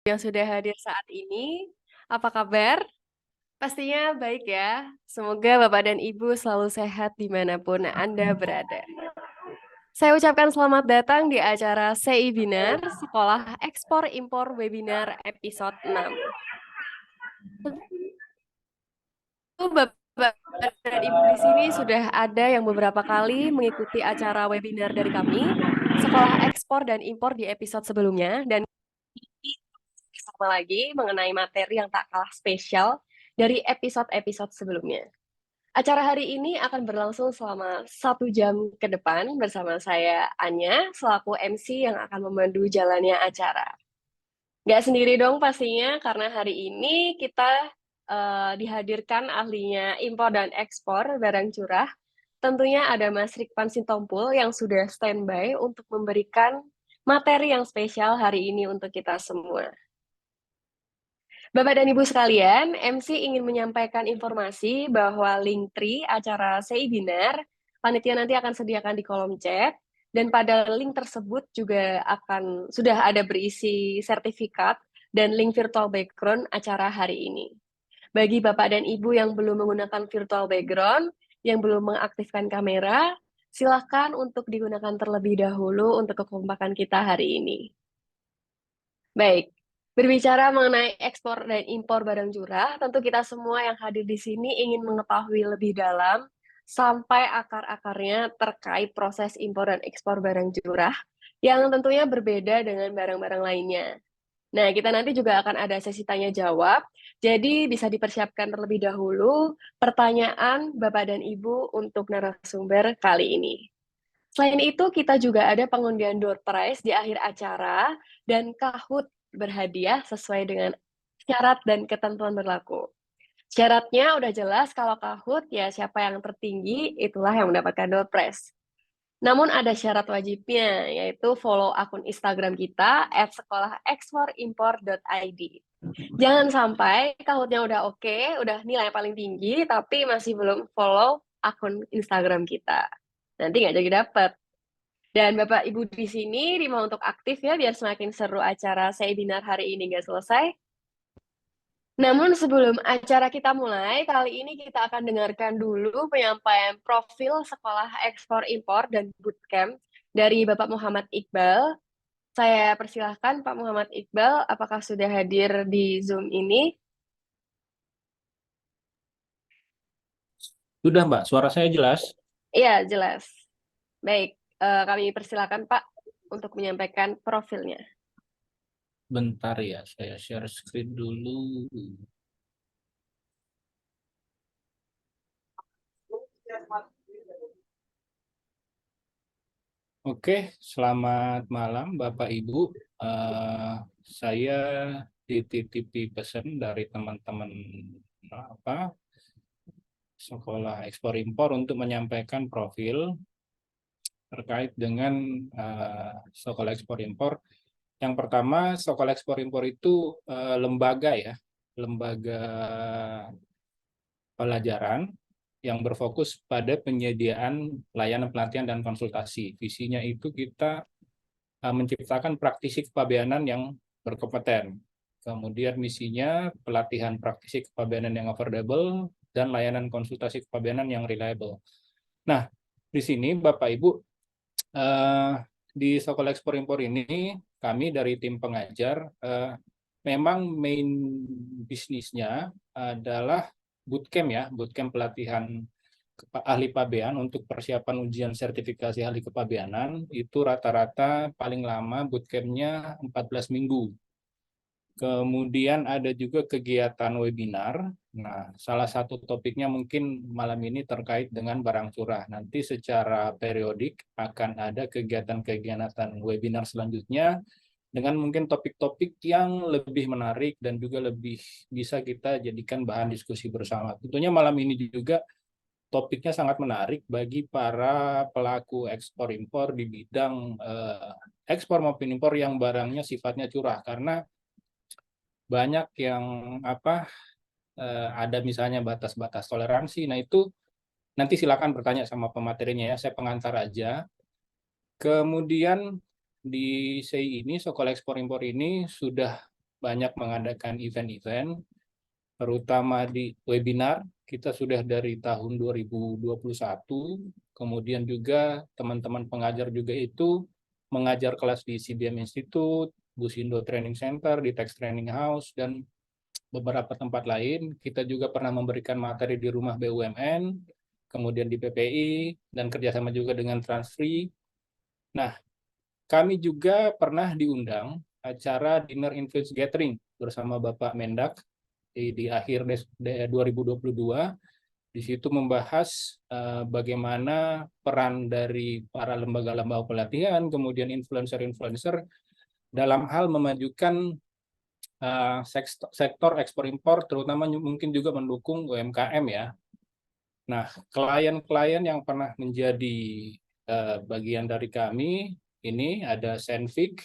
yang sudah hadir saat ini. Apa kabar? Pastinya baik ya. Semoga Bapak dan Ibu selalu sehat dimanapun Anda berada. Saya ucapkan selamat datang di acara CI Binar, Sekolah Ekspor Impor Webinar episode 6. Tentu Bapak dan Ibu di sini sudah ada yang beberapa kali mengikuti acara webinar dari kami, Sekolah Ekspor dan Impor di episode sebelumnya, dan sama lagi mengenai materi yang tak kalah spesial dari episode-episode sebelumnya. Acara hari ini akan berlangsung selama 1 jam ke depan bersama saya, Anya, selaku MC yang akan memandu jalannya acara. Nggak sendiri dong pastinya, karena hari ini kita dihadirkan ahlinya impor dan ekspor barang curah. Tentunya ada Mas Rikpan Sintompul yang sudah standby untuk memberikan materi yang spesial hari ini untuk kita semua. Bapak dan Ibu sekalian, MC ingin menyampaikan informasi bahwa Linktree acara CI Binar, panitia nanti akan sediakan di kolom chat, dan pada link tersebut juga sudah ada berisi sertifikat dan link virtual background acara hari ini. Bagi Bapak dan Ibu yang belum menggunakan virtual background, yang belum mengaktifkan kamera, silakan untuk digunakan terlebih dahulu untuk kekompakan kita hari ini. Baik, berbicara mengenai ekspor dan impor barang curah, tentu kita semua yang hadir di sini ingin mengetahui lebih dalam sampai akar-akarnya terkait proses impor dan ekspor barang curah yang tentunya berbeda dengan barang-barang lainnya. Nah, kita nanti juga akan ada sesi tanya jawab, jadi bisa dipersiapkan terlebih dahulu pertanyaan Bapak dan Ibu untuk narasumber kali ini. Selain itu, kita juga ada pengundian door prize di akhir acara dan Kahoot berhadiah sesuai dengan syarat dan ketentuan berlaku. Syaratnya udah jelas, kalau Kahoot ya siapa yang tertinggi itulah yang mendapatkan door prize. Namun ada syarat wajibnya, yaitu follow akun Instagram kita @sekolaheksporimpor.id. Jangan sampai Kahootnya udah oke, udah nilai paling tinggi, tapi masih belum follow akun Instagram kita. Nanti nggak jadi dapet. Dan Bapak Ibu di sini diminta untuk aktif ya, biar semakin seru acara webinar hari ini nggak selesai. Namun sebelum acara kita mulai, kali ini kita akan dengarkan dulu penyampaian profil Sekolah Ekspor Impor dan Bootcamp dari Bapak Muhammad Iqbal. Saya persilahkan Pak Muhammad Iqbal, apakah sudah hadir di Zoom ini? Sudah, Mbak. Suara saya jelas. Iya, jelas. Baik, kami persilakan Pak untuk menyampaikan profilnya. Bentar ya, saya share screen dulu. Oke, selamat malam Bapak Ibu. Saya dititipi pesan dari teman-teman apa Sekolah Ekspor Impor untuk menyampaikan profil terkait dengan Sekolah Ekspor Impor. Yang pertama, Sekolah Ekspor Impor itu lembaga ya, lembaga pelajaran yang berfokus pada penyediaan layanan pelatihan dan konsultasi. Visinya itu kita menciptakan praktisi kepabeanan yang berkompeten. Kemudian misinya pelatihan praktisi kepabeanan yang affordable dan layanan konsultasi kepabeanan yang reliable. Nah, di sini Bapak Ibu, di Sekolah Ekspor Impor ini kami dari tim pengajar memang main bisnisnya adalah bootcamp ya, bootcamp pelatihan ahli pabean untuk persiapan ujian sertifikasi ahli kepabeanan itu rata-rata paling lama bootcampnya 14 minggu. Kemudian ada juga kegiatan webinar. Nah, salah satu topiknya mungkin malam ini terkait dengan barang curah. Nanti secara periodik akan ada kegiatan-kegiatan webinar selanjutnya dengan mungkin topik-topik yang lebih menarik dan juga lebih bisa kita jadikan bahan diskusi bersama. Tentunya malam ini juga topiknya sangat menarik bagi para pelaku ekspor impor di bidang ekspor maupun impor yang barangnya sifatnya curah, karena banyak yang ada misalnya batas-batas toleransi. Nah itu nanti silakan bertanya sama pematerinya ya, saya pengantar aja. Kemudian di SEI ini, Sekolah Ekspor Impor ini sudah banyak mengadakan event-event, terutama di webinar. Kita sudah dari tahun 2021, kemudian juga teman-teman pengajar juga itu mengajar kelas di CBM Institute, Busindo Training Center, di Text Training House, dan beberapa tempat lain. Kita juga pernah memberikan materi di rumah BUMN, kemudian di PPI, dan kerjasama juga dengan Transfree. Nah, kami juga pernah diundang acara Dinner Influence Gathering bersama Bapak Mendak di akhir 2022. Di situ membahas bagaimana peran dari para lembaga-lembaga pelatihan, kemudian influencer-influencer dalam hal memajukan sektor ekspor-impor, terutama mungkin juga mendukung UMKM ya. Nah, klien-klien yang pernah menjadi bagian dari kami, ini ada Senvic,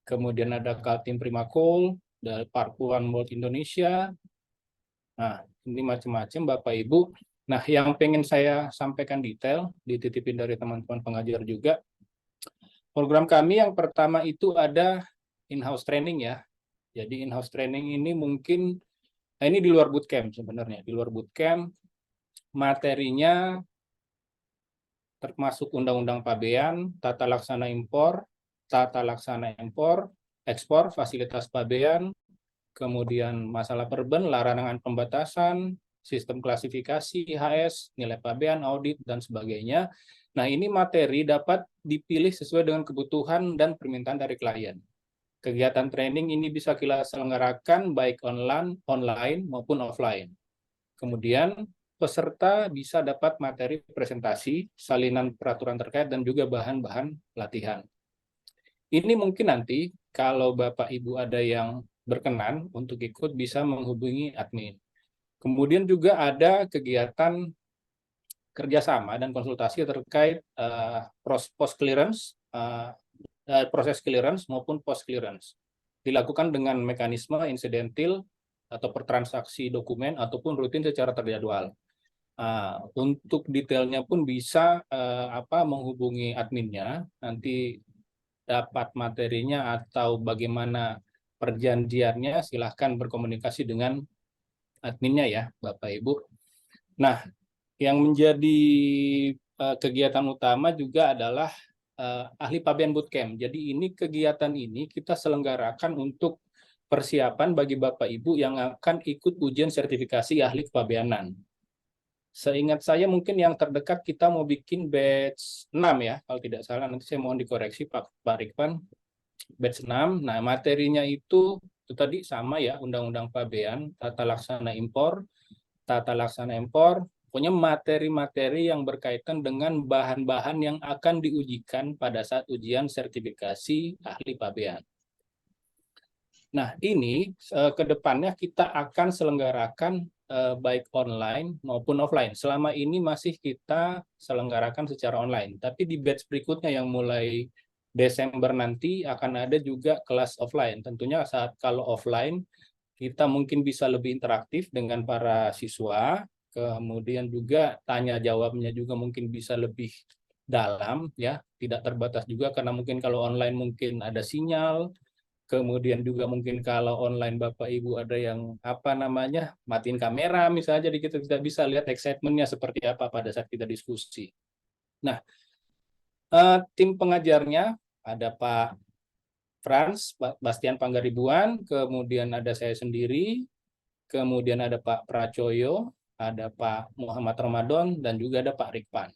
kemudian ada Kaltim Primakol, dari Parkuan World Indonesia. Nah, ini macam-macam Bapak Ibu. Nah, yang pengen saya sampaikan detail, dititipin dari teman-teman pengajar juga. Program kami yang pertama itu ada in-house training ya. Jadi in-house training ini mungkin, nah ini di luar bootcamp sebenarnya. Di luar bootcamp, materinya termasuk Undang-Undang Pabean, tata laksana impor, ekspor, fasilitas pabean, kemudian masalah perben, larangan pembatasan, sistem klasifikasi, HS, nilai pabean, audit, dan sebagainya. Nah, ini materi dapat dipilih sesuai dengan kebutuhan dan permintaan dari klien. Kegiatan training ini bisa kita selenggarakan baik online maupun offline. Kemudian peserta bisa dapat materi presentasi, salinan peraturan terkait, dan juga bahan-bahan latihan. Ini mungkin nanti kalau Bapak Ibu ada yang berkenan untuk ikut bisa menghubungi admin. Kemudian juga ada kegiatan kerjasama dan konsultasi terkait post clearance, proses clearance maupun post clearance. Dilakukan dengan mekanisme insidentil atau pertransaksi dokumen ataupun rutin secara terjadwal. Untuk detailnya pun bisa menghubungi adminnya, nanti dapat materinya atau bagaimana perjanjiannya, silahkan berkomunikasi dengan adminnya ya, Bapak Ibu. Nah, yang menjadi kegiatan utama juga adalah ahli pabean bootcamp. Jadi ini kegiatan ini kita selenggarakan untuk persiapan bagi Bapak Ibu yang akan ikut ujian sertifikasi ahli kepabeanan. Seingat saya mungkin yang terdekat kita mau bikin batch 6 ya, kalau tidak salah, nanti saya mohon dikoreksi Pak Rikvan, batch 6. Nah, materinya itu tadi sama ya, Undang-Undang Pabean, tata laksana impor, pokoknya materi-materi yang berkaitan dengan bahan-bahan yang akan diujikan pada saat ujian sertifikasi ahli pabean. Nah, ini ke depannya kita akan selenggarakan baik online maupun offline. Selama ini masih kita selenggarakan secara online, tapi di batch berikutnya yang mulai Desember nanti akan ada juga kelas offline. Tentunya saat kalau offline kita mungkin bisa lebih interaktif dengan para siswa, kemudian juga tanya jawabnya juga mungkin bisa lebih dalam ya, tidak terbatas juga karena mungkin kalau online mungkin ada sinyal. Kemudian juga mungkin kalau online Bapak Ibu ada yang matiin kamera misalnya, jadi kita tidak bisa lihat excitementnya seperti apa pada saat kita diskusi. Nah, tim pengajarnya ada Pak Frans, Pak Bastian Panggaribuan, kemudian ada saya sendiri, kemudian ada Pak Pracoyo, ada Pak Muhammad Ramadan, dan juga ada Pak Rikpan.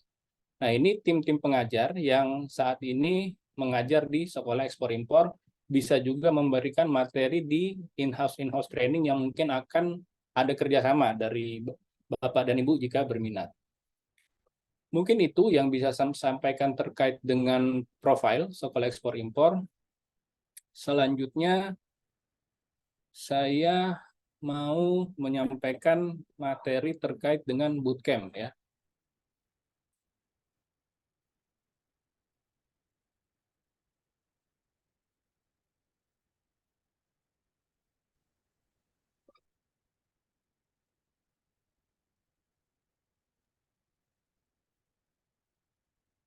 Nah, ini tim-tim pengajar yang saat ini mengajar di Sekolah Ekspor Impor, bisa juga memberikan materi di in-house training yang mungkin akan ada kerjasama dari Bapak dan Ibu jika berminat. Mungkin itu yang bisa saya sampaikan terkait dengan profil Sekolah Ekspor Impor. Selanjutnya, saya mau menyampaikan materi terkait dengan bootcamp ya.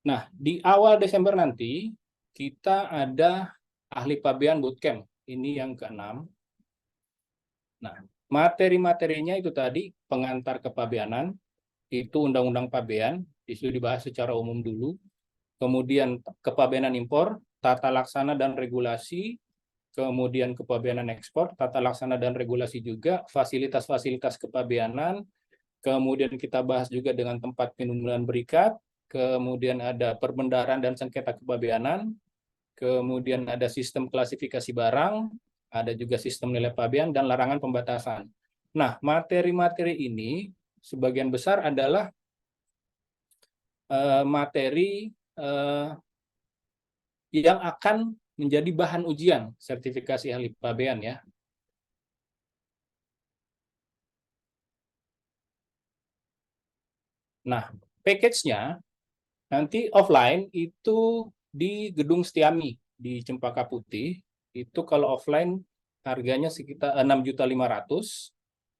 Nah, di awal Desember nanti kita ada ahli pabean bootcamp. Ini yang ke-6. Nah, materi-materinya itu tadi pengantar kepabeanan, itu Undang-Undang Pabean, itu dibahas secara umum dulu. Kemudian kepabeanan impor, tata laksana dan regulasi, kemudian kepabeanan ekspor, tata laksana dan regulasi juga, fasilitas-fasilitas kepabeanan, kemudian kita bahas juga dengan tempat penunduran berikat, kemudian ada perbendaharaan dan sengketa kepabeanan, kemudian ada sistem klasifikasi barang, ada juga sistem nilai pabean, dan larangan pembatasan. Nah, materi-materi ini sebagian besar adalah materi yang akan menjadi bahan ujian sertifikasi ahli pabean ya. Nah, package-nya nanti offline itu di Gedung Setiami di Cempaka Putih. Itu kalau offline harganya sekitar 6.500.000.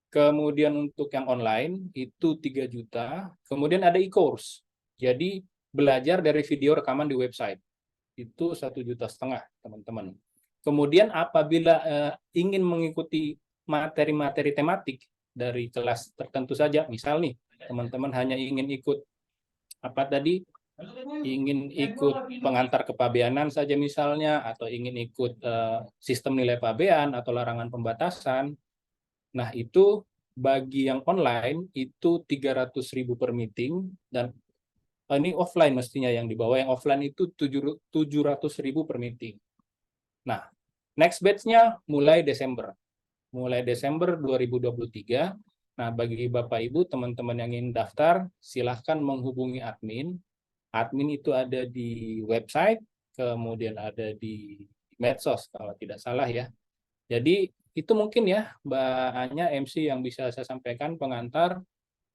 Kemudian untuk yang online itu 3 juta. Kemudian ada e-course. Jadi belajar dari video rekaman di website. Itu 1,5 juta, teman-teman. Kemudian apabila ingin mengikuti materi-materi tematik dari kelas tertentu saja, misal nih teman-teman hanya ingin ikut apa tadi, ingin ikut pengantar kepabeanan saja misalnya, atau ingin ikut sistem nilai pabean atau larangan pembatasan. Nah, itu bagi yang online itu 300.000 per meeting, dan ini offline mestinya yang dibawa, yang offline itu 700.000 per meeting. Nah, next batch-nya mulai Desember. Mulai Desember 2023. Nah, bagi Bapak Ibu, teman-teman yang ingin daftar, silahkan menghubungi admin. Admin itu ada di website, kemudian ada di medsos kalau tidak salah ya. Jadi itu mungkin ya Mbak Anya MC yang bisa saya sampaikan pengantar.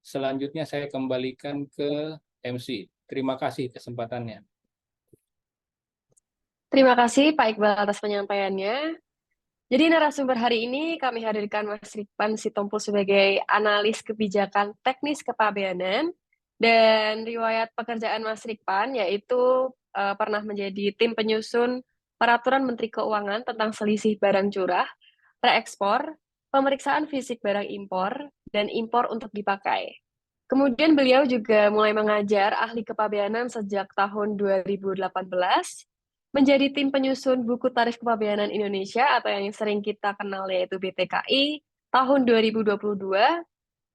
Selanjutnya saya kembalikan ke MC. Terima kasih kesempatannya. Terima kasih Pak Iqbal atas penyampaiannya. Jadi narasumber hari ini kami hadirkan Mas Rikpan Sitompul sebagai analis kebijakan teknis kepabeanan, dan riwayat pekerjaan Mas Rikpan yaitu pernah menjadi tim penyusun peraturan Menteri Keuangan tentang selisih barang curah, reekspor, pemeriksaan fisik barang impor, dan impor untuk dipakai. Kemudian beliau juga mulai mengajar ahli kepabeanan sejak tahun 2018, menjadi tim penyusun buku tarif kepabeanan Indonesia atau yang sering kita kenal yaitu BTKI tahun 2022,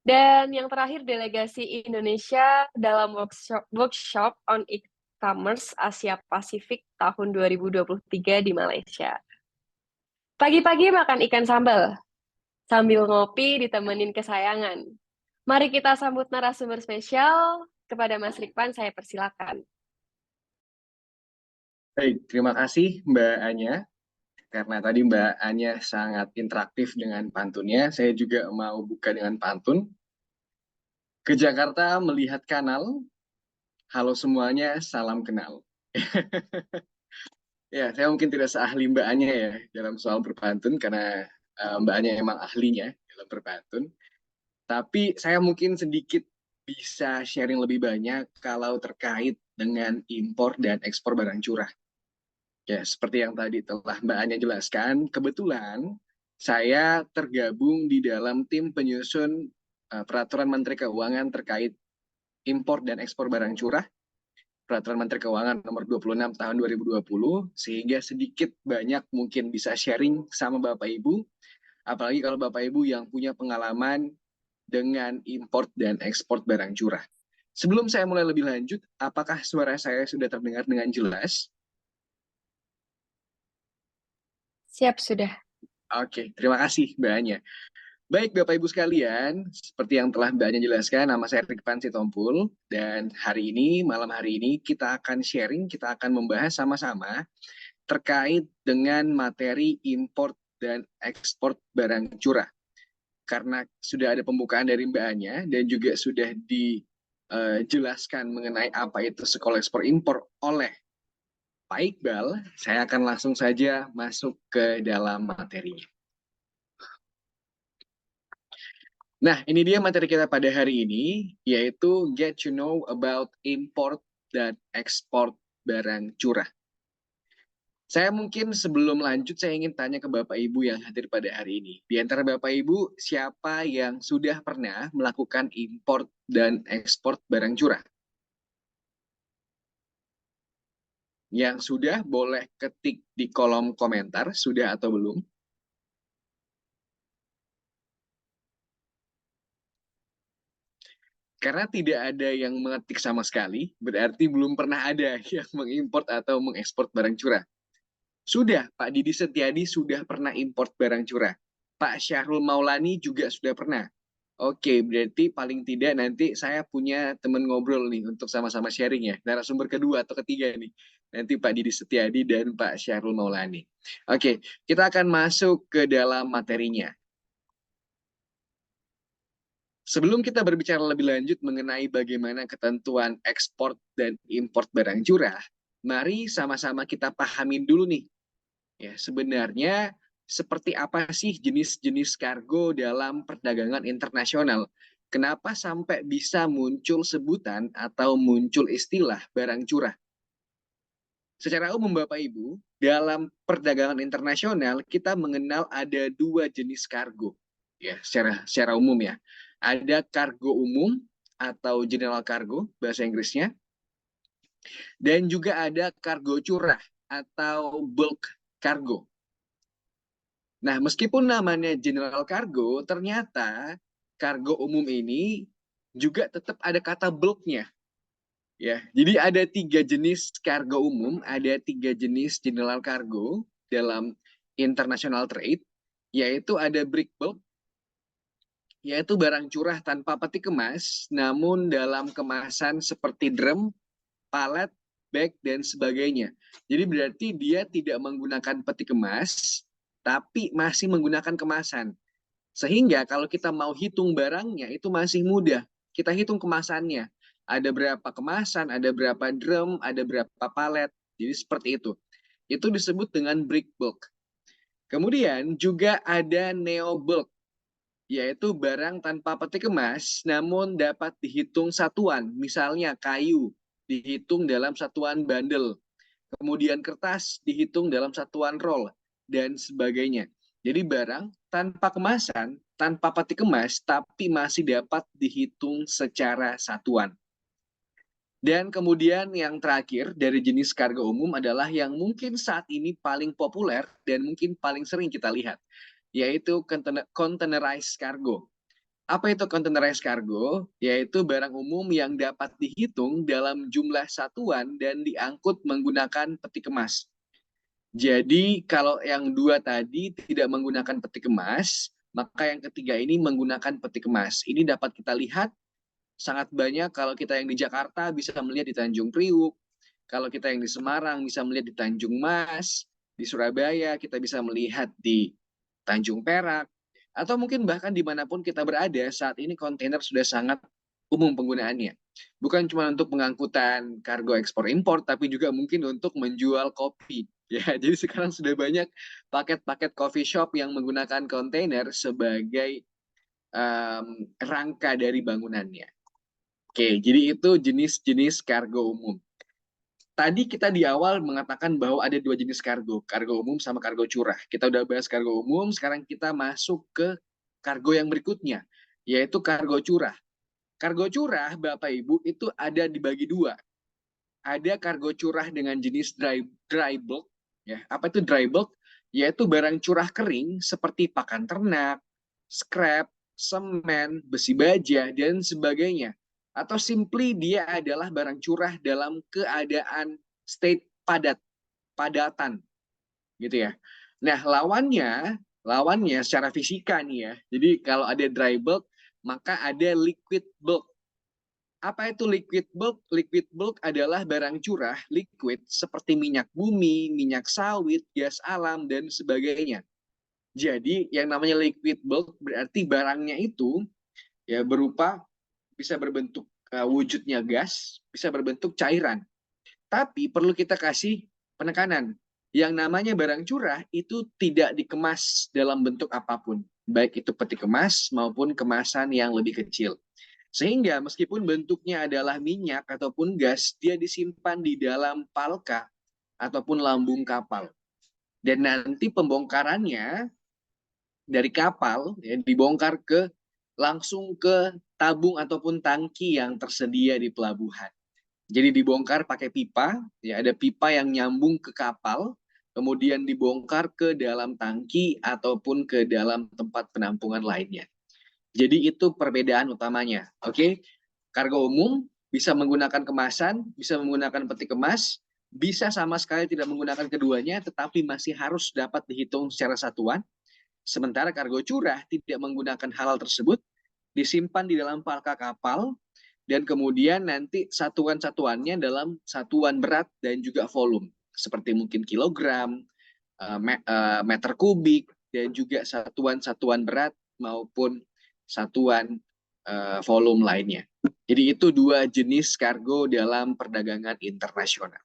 dan yang terakhir delegasi Indonesia dalam workshop on e-commerce Asia Pasifik tahun 2023 di Malaysia. Pagi-pagi makan ikan sambal, sambil ngopi ditemenin kesayangan. Mari kita sambut narasumber spesial. Kepada Mas Rikpan, saya persilakan. Baik, terima kasih Mbak Anya. Karena tadi Mbak Anya sangat interaktif dengan pantunnya, saya juga mau buka dengan pantun. Ke Jakarta melihat kanal, halo semuanya, salam kenal. Ya, saya mungkin tidak seahli Mbak Anya ya dalam soal berpantun, karena Mbak Anya emang ahlinya dalam berpantun. Tapi saya mungkin sedikit bisa sharing lebih banyak kalau terkait dengan impor dan ekspor barang curah. Ya, seperti yang tadi telah Mbak Anya jelaskan, kebetulan saya tergabung di dalam tim penyusun Peraturan Menteri Keuangan terkait impor dan ekspor barang curah, Peraturan Menteri Keuangan nomor 26 tahun 2020, sehingga sedikit banyak mungkin bisa sharing sama Bapak Ibu, apalagi kalau Bapak Ibu yang punya pengalaman dengan impor dan ekspor barang curah. Sebelum saya mulai lebih lanjut, apakah suara saya sudah terdengar dengan jelas? Siap, sudah. Oke, terima kasih Mbak Anya. Baik Bapak Ibu sekalian, seperti yang telah Mbak Anya jelaskan, nama saya Rikpan Sitompul, dan malam hari ini kita akan sharing, kita akan membahas sama-sama terkait dengan materi import dan ekspor barang curah. Karena sudah ada pembukaan dari Mbak Anya dan juga sudah dijelaskan mengenai apa itu sekolah ekspor impor oleh Pak Iqbal, saya akan langsung saja masuk ke dalam materinya. Nah, ini dia materi kita pada hari ini, yaitu Get to Know About Import dan Export Barang Curah. Saya mungkin sebelum lanjut, saya ingin tanya ke Bapak Ibu yang hadir pada hari ini. Di antara Bapak Ibu, siapa yang sudah pernah melakukan import dan ekspor barang curah? Yang sudah boleh ketik di kolom komentar, sudah atau belum. Karena tidak ada yang mengetik sama sekali, berarti belum pernah ada yang mengimport atau mengekspor barang curah. Sudah, Pak Didi Setiadi sudah pernah import barang curah. Pak Syahrul Maulani juga sudah pernah. Oke, berarti paling tidak nanti saya punya teman ngobrol nih untuk sama-sama sharing ya. Narasumber kedua atau ketiga nih. Nanti Pak Didi Setiadi dan Pak Syahrul Maulani. Oke, kita akan masuk ke dalam materinya. Sebelum kita berbicara lebih lanjut mengenai bagaimana ketentuan ekspor dan import barang curah, mari sama-sama kita pahamin dulu nih. Ya, sebenarnya seperti apa sih jenis-jenis kargo dalam perdagangan internasional? Kenapa sampai bisa muncul sebutan atau muncul istilah barang curah? Secara umum Bapak Ibu, dalam perdagangan internasional kita mengenal ada dua jenis kargo. Ya, secara umum ya. Ada kargo umum atau general cargo bahasa Inggrisnya, dan juga ada kargo curah atau bulk cargo. Nah, meskipun namanya general cargo, ternyata kargo umum ini juga tetap ada kata bulknya. Ya, jadi ada tiga jenis kargo umum, ada tiga jenis general cargo dalam international trade, yaitu ada break bulk, yaitu barang curah tanpa peti kemas, namun dalam kemasan seperti drum, palet, bag, dan sebagainya. Jadi berarti dia tidak menggunakan peti kemas, tapi masih menggunakan kemasan. Sehingga kalau kita mau hitung barangnya itu masih mudah. Kita hitung kemasannya. Ada berapa kemasan, ada berapa drum, ada berapa palet. Jadi seperti itu. Itu disebut dengan break bulk. Kemudian juga ada neo bulk, yaitu barang tanpa peti kemas namun dapat dihitung satuan. Misalnya kayu dihitung dalam satuan bandel. Kemudian kertas dihitung dalam satuan roll, dan sebagainya. Jadi barang tanpa kemasan, tanpa peti kemas, tapi masih dapat dihitung secara satuan. Dan kemudian yang terakhir dari jenis kargo umum adalah yang mungkin saat ini paling populer dan mungkin paling sering kita lihat, yaitu containerized cargo. Apa itu containerized cargo? Yaitu barang umum yang dapat dihitung dalam jumlah satuan dan diangkut menggunakan peti kemas. Jadi kalau yang dua tadi tidak menggunakan peti kemas, maka yang ketiga ini menggunakan peti kemas. Ini dapat kita lihat sangat banyak kalau kita yang di Jakarta bisa melihat di Tanjung Priuk, kalau kita yang di Semarang bisa melihat di Tanjung Mas, di Surabaya kita bisa melihat di Tanjung Perak, atau mungkin bahkan dimanapun kita berada saat ini kontainer sudah sangat umum penggunaannya. Bukan cuma untuk pengangkutan kargo ekspor impor, tapi juga mungkin untuk menjual kopi. Ya, jadi sekarang sudah banyak paket-paket coffee shop yang menggunakan kontainer sebagai rangka dari bangunannya. Oke, jadi itu jenis-jenis kargo umum. Tadi kita di awal mengatakan bahwa ada dua jenis kargo umum sama kargo curah. Kita udah bahas kargo umum, sekarang kita masuk ke kargo yang berikutnya, yaitu kargo curah. Kargo curah, Bapak Ibu, itu ada dibagi dua. Ada kargo curah dengan jenis dry bulk. Ya, apa itu dry bulk? Yaitu barang curah kering seperti pakan ternak, scrap, semen, besi baja, dan sebagainya. Atau simply dia adalah barang curah dalam keadaan state padatan, gitu ya. Nah, lawannya secara fisika nih ya. Jadi kalau ada dry bulk, maka ada liquid bulk. Apa itu liquid bulk? Liquid bulk adalah barang curah liquid seperti minyak bumi, minyak sawit, gas alam, dan sebagainya. Jadi yang namanya liquid bulk berarti barangnya itu ya berupa bisa berbentuk wujudnya gas, bisa berbentuk cairan. Tapi perlu kita kasih penekanan. Yang namanya barang curah itu tidak dikemas dalam bentuk apapun, baik itu peti kemas maupun kemasan yang lebih kecil. Sehingga meskipun bentuknya adalah minyak ataupun gas, dia disimpan di dalam palka ataupun lambung kapal. Dan nanti pembongkarannya dari kapal ya, dibongkar langsung ke tabung ataupun tangki yang tersedia di pelabuhan. Jadi dibongkar pakai pipa, ya ada pipa yang nyambung ke kapal, kemudian dibongkar ke dalam tangki ataupun ke dalam tempat penampungan lainnya. Jadi itu perbedaan utamanya. Oke, kargo umum bisa menggunakan kemasan, bisa menggunakan peti kemas, bisa sama sekali tidak menggunakan keduanya, tetapi masih harus dapat dihitung secara satuan. Sementara kargo curah tidak menggunakan hal tersebut, disimpan di dalam palka kapal, dan kemudian nanti satuan-satuannya dalam satuan berat dan juga volume, seperti mungkin kilogram, meter kubik, dan juga satuan-satuan berat maupun satuan volume lainnya. Jadi itu dua jenis kargo dalam perdagangan internasional.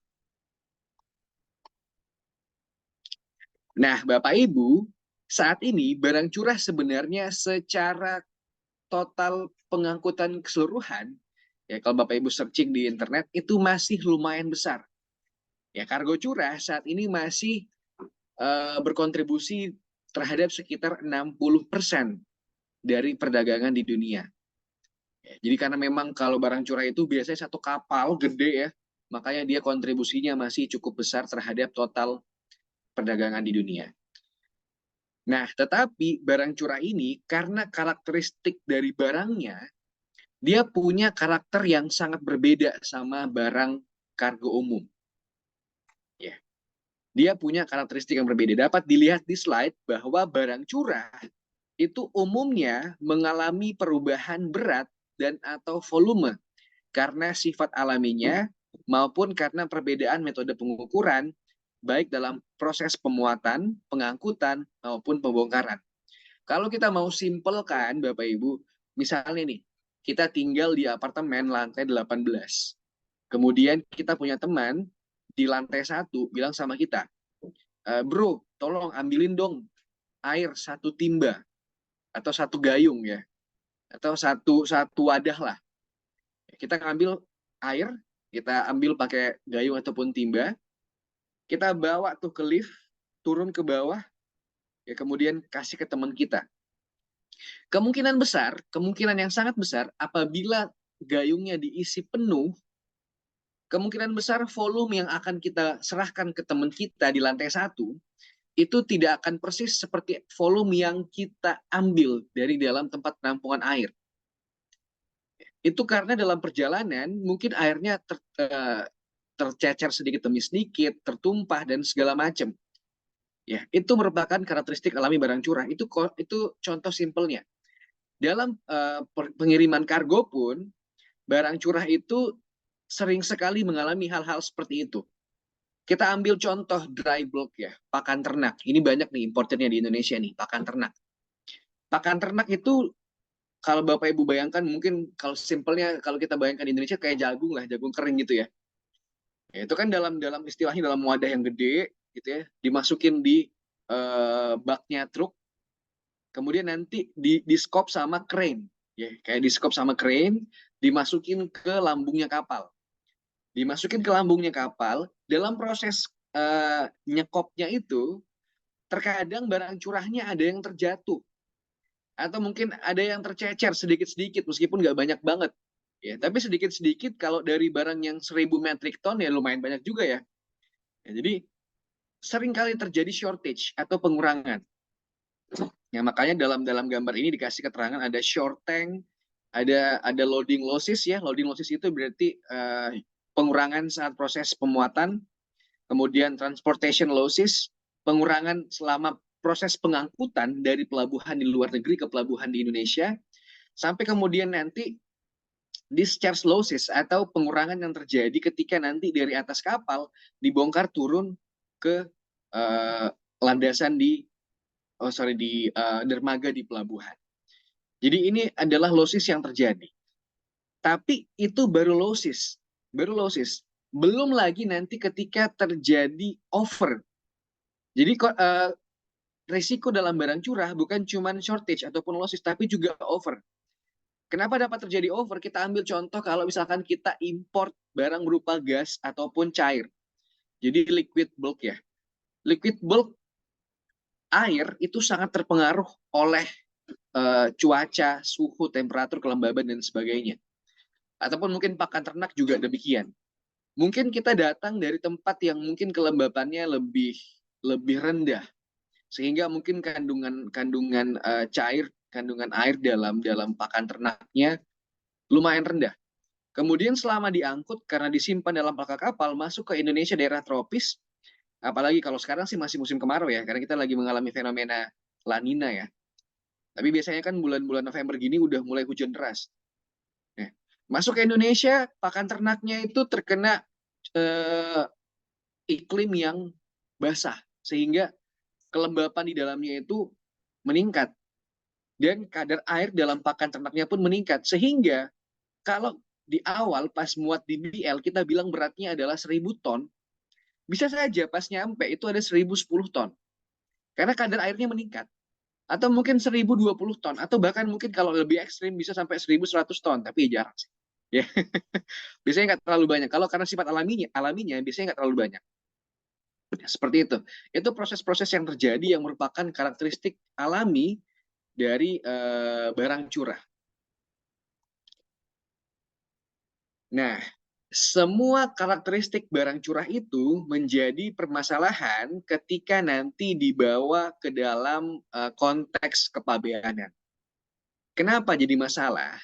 Nah, Bapak Ibu, saat ini barang curah sebenarnya secara total pengangkutan keseluruhan, ya kalau Bapak Ibu searching di internet, itu masih lumayan besar. Ya, kargo curah saat ini masih berkontribusi terhadap sekitar 60% dari perdagangan di dunia. Ya, jadi karena memang kalau barang curah itu biasanya satu kapal gede ya, makanya dia kontribusinya masih cukup besar terhadap total perdagangan di dunia. Nah, tetapi barang curah ini karena karakteristik dari barangnya, dia punya karakter yang sangat berbeda sama barang kargo umum. Ya, dia punya karakteristik yang berbeda. Dapat dilihat di slide bahwa barang curah itu umumnya mengalami perubahan berat dan atau volume karena sifat alaminya maupun karena perbedaan metode pengukuran baik dalam proses pemuatan, pengangkutan maupun pembongkaran. Kalau kita mau simpelkan Bapak Ibu, misalnya nih, kita tinggal di apartemen lantai 18. Kemudian kita punya teman di lantai 1 bilang sama kita, bro, tolong ambilin dong air 1 timba atau 1 gayung ya, atau satu wadah lah. Kita ngambil air, kita ambil pakai gayung ataupun timba, kita bawa tuh ke lift, turun ke bawah, ya kemudian kasih ke teman kita. Kemungkinan yang sangat besar apabila gayungnya diisi penuh, kemungkinan besar volume yang akan kita serahkan ke teman kita di lantai 1 itu tidak akan persis seperti volume yang kita ambil dari dalam tempat penampungan air. Itu karena dalam perjalanan mungkin airnya tercecer sedikit demi sedikit, tertumpah dan segala macam. Ya, itu merupakan karakteristik alami barang curah. Itu contoh simpelnya. Dalam pengiriman kargo pun, barang curah itu sering sekali mengalami hal-hal seperti itu. Kita ambil contoh dry bulk ya, pakan ternak. Ini banyak nih importernya di Indonesia nih, pakan ternak. Pakan ternak itu kalau Bapak Ibu bayangkan, mungkin kalau simpelnya kalau kita bayangkan di Indonesia kayak jagung lah, jagung kering gitu ya. Ya, itu kan dalam istilahnya dalam wadah yang gede gitu ya, dimasukin di baknya truk, kemudian nanti di skop sama crane, ya kayak di skop sama crane, dimasukin ke lambungnya kapal. Dimasukin ke lambungnya kapal, dalam proses nyekopnya itu, terkadang barang curahnya ada yang terjatuh. Atau mungkin ada yang tercecer sedikit-sedikit, meskipun nggak banyak banget. Ya, tapi sedikit-sedikit kalau dari barang yang 1000 metric ton ya lumayan banyak juga ya. Ya, jadi seringkali terjadi shortage atau pengurangan. Ya, makanya dalam gambar ini dikasih keterangan ada short tank, ada loading losses ya. Loading losses itu berarti pengurangan saat proses pemuatan, kemudian transportation losses, pengurangan selama proses pengangkutan dari pelabuhan di luar negeri ke pelabuhan di Indonesia, sampai kemudian nanti discharge losses atau pengurangan yang terjadi ketika nanti dari atas kapal dibongkar turun ke landasan di dermaga di pelabuhan. Jadi ini adalah losses yang terjadi. Tapi itu baru losses. Belum lagi nanti ketika terjadi over. Jadi risiko dalam barang curah bukan cuma shortage ataupun losses, tapi juga over. Kenapa dapat terjadi over? Kita ambil contoh kalau misalkan kita import barang berupa gas ataupun cair. Jadi liquid bulk ya. Liquid bulk air itu sangat terpengaruh oleh cuaca, suhu, temperatur, kelembaban, dan sebagainya. Ataupun mungkin pakan ternak juga demikian. Mungkin kita datang dari tempat yang mungkin kelembabannya lebih rendah, sehingga mungkin kandungan cair, kandungan air dalam pakan ternaknya lumayan rendah. Kemudian selama diangkut karena disimpan dalam palka kapal masuk ke Indonesia daerah tropis, apalagi kalau sekarang sih masih musim kemarau ya, karena kita lagi mengalami fenomena La Nina ya. Tapi biasanya kan bulan-bulan November gini udah mulai hujan deras. Nah, masuk ke Indonesia, pakan ternaknya itu terkena iklim yang basah, sehingga kelembapan di dalamnya itu meningkat. Dan kadar air dalam pakan ternaknya pun meningkat. Sehingga kalau di awal pas muat di BL, kita bilang beratnya adalah 1000 ton, bisa saja pas nyampe itu ada 1010 ton. Karena kadar airnya meningkat. Atau mungkin 1020 ton, atau bahkan mungkin kalau lebih ekstrim bisa sampai 1100 ton, tapi jarang sih. Ya. Biasanya nggak terlalu banyak. Kalau karena sifat alaminya biasanya nggak terlalu banyak. Seperti itu. Itu proses-proses yang terjadi yang merupakan karakteristik alami dari barang curah. Nah, semua karakteristik barang curah itu menjadi permasalahan ketika nanti dibawa ke dalam konteks kepabeanan. Kenapa jadi masalah?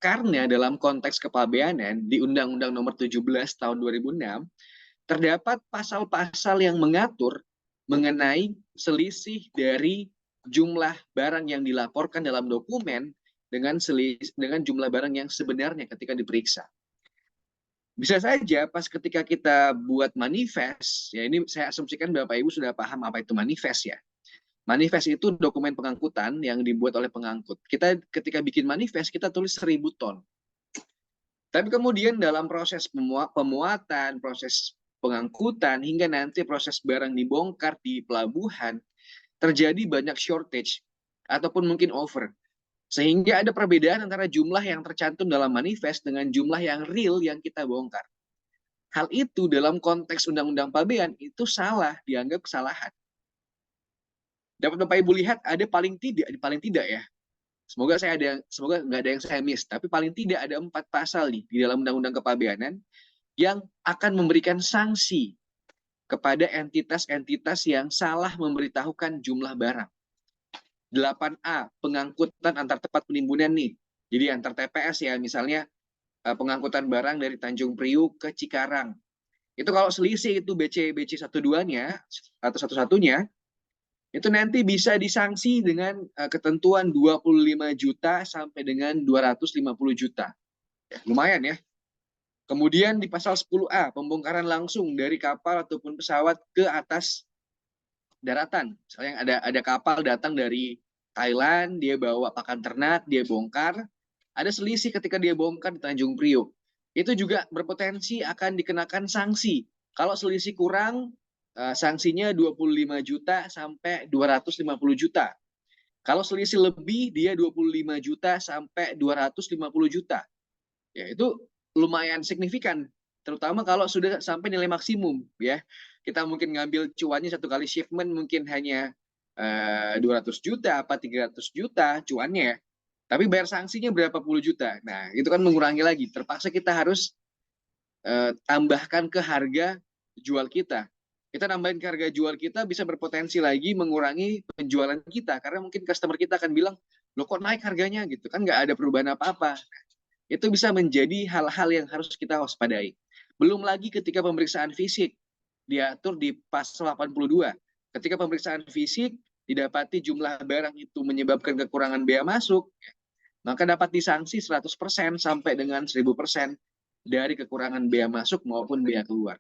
Karena dalam konteks kepabeanan di Undang-Undang Nomor 17 Tahun 2006 terdapat pasal-pasal yang mengatur mengenai selisih dari jumlah barang yang dilaporkan dalam dokumen dengan jumlah barang yang sebenarnya ketika diperiksa. Bisa saja pas ketika kita buat manifest, ya ini saya asumsikan Bapak Ibu sudah paham apa itu manifest ya. Manifest itu dokumen pengangkutan yang dibuat oleh pengangkut. Kita ketika bikin manifest, kita tulis 1000 ton. Tapi kemudian dalam proses pemuatan, proses pengangkutan, hingga nanti proses barang dibongkar di pelabuhan, terjadi banyak shortage, ataupun mungkin over. Sehingga ada perbedaan antara jumlah yang tercantum dalam manifest dengan jumlah yang real yang kita bongkar. Hal itu dalam konteks Undang-Undang Pabean itu salah, dianggap kesalahan. Dapat Bapak Ibu lihat ada paling tidak ya. Semoga nggak ada yang saya miss, tapi paling tidak ada 4 pasal nih di dalam Undang-Undang Kepabeanan yang akan memberikan sanksi kepada entitas-entitas yang salah memberitahukan jumlah barang. 8A, pengangkutan antar tempat penimbunan nih. Jadi antar TPS ya, misalnya pengangkutan barang dari Tanjung Priuk ke Cikarang. Itu kalau selisih itu BC 12-nya atau satu-satunya, itu nanti bisa disanksi dengan ketentuan 25 juta sampai dengan 250 juta. Ya, lumayan ya. Kemudian di pasal 10A, pembongkaran langsung dari kapal ataupun pesawat ke atas daratan. Misalnya ada kapal datang dari Thailand, dia bawa pakan ternak, dia bongkar. Ada selisih ketika dia bongkar di Tanjung Priok. Itu juga berpotensi akan dikenakan sanksi. Kalau selisih kurang, sanksinya 25 juta sampai 250 juta. Kalau selisih lebih, dia 25 juta sampai 250 juta. Ya, itu lumayan signifikan, terutama kalau sudah sampai nilai maksimum. Ya, kita mungkin ngambil cuannya satu kali shipment mungkin hanya 200 juta, apa 300 juta cuannya, tapi bayar sanksinya berapa puluh juta. Nah, itu kan mengurangi lagi. Terpaksa kita harus tambahkan ke harga jual kita. Kita nambahin ke harga jual kita bisa berpotensi lagi mengurangi penjualan kita. Karena mungkin customer kita akan bilang, loh kok naik harganya gitu, kan nggak ada perubahan apa-apa. Itu bisa menjadi hal-hal yang harus kita waspadai. Belum lagi ketika pemeriksaan fisik, diatur di pasal 82. Ketika pemeriksaan fisik, didapati jumlah barang itu menyebabkan kekurangan bea masuk, maka dapat disanksi 100% sampai dengan 1000% dari kekurangan bea masuk maupun bea keluar.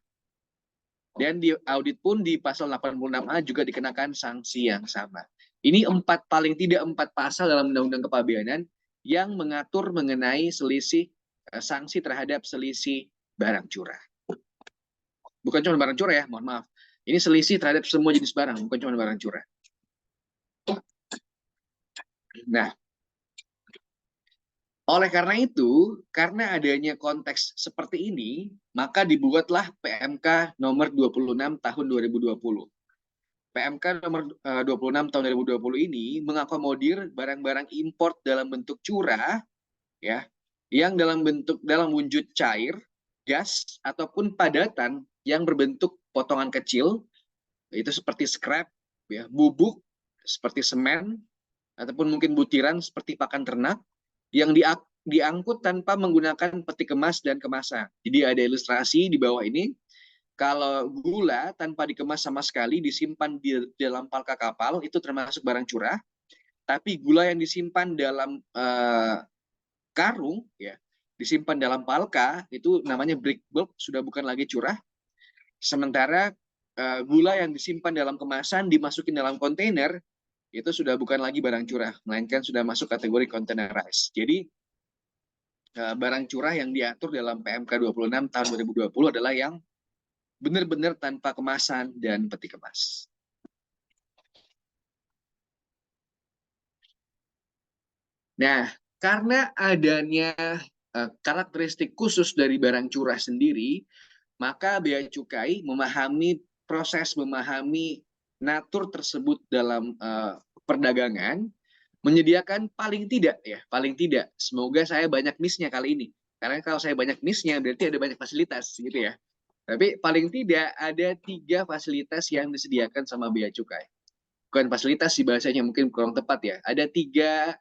Dan di audit pun di pasal 86A juga dikenakan sanksi yang sama. Ini paling tidak 4 pasal dalam Undang-Undang Kepabeanan yang mengatur mengenai selisih sanksi terhadap selisih barang curah. Bukan cuma barang curah ya, mohon maaf. Ini selisih terhadap semua jenis barang, bukan cuma barang curah. Nah, oleh karena itu, karena adanya konteks seperti ini, maka dibuatlah PMK nomor 26 tahun 2020. PMK nomor 26 tahun 2020 ini mengakomodir barang-barang import dalam bentuk curah ya, yang dalam wujud cair, gas ataupun padatan yang berbentuk potongan kecil, itu seperti scrap ya, bubuk seperti semen ataupun mungkin butiran seperti pakan ternak yang diangkut tanpa menggunakan peti kemas dan kemasan. Jadi ada ilustrasi di bawah ini. Kalau gula tanpa dikemas sama sekali disimpan di dalam palka kapal itu termasuk barang curah. Tapi gula yang disimpan dalam karung ya, disimpan dalam palka itu namanya brick bulk, sudah bukan lagi curah. Sementara gula yang disimpan dalam kemasan dimasukin dalam kontainer itu sudah bukan lagi barang curah, melainkan sudah masuk kategori containerized. Jadi barang curah yang diatur dalam PMK 26 tahun 2020 adalah yang benar-benar tanpa kemasan dan peti kemas. Nah, karena adanya karakteristik khusus dari barang curah sendiri, maka Bea Cukai memahami natur tersebut dalam perdagangan, menyediakan paling tidak, semoga saya banyak miss-nya kali ini. Karena kalau saya banyak miss-nya berarti ada banyak fasilitas gitu ya. Tapi paling tidak ada 3 fasilitas yang disediakan sama Bea Cukai. Bukan fasilitas sih bahasanya, mungkin kurang tepat ya. Ada 3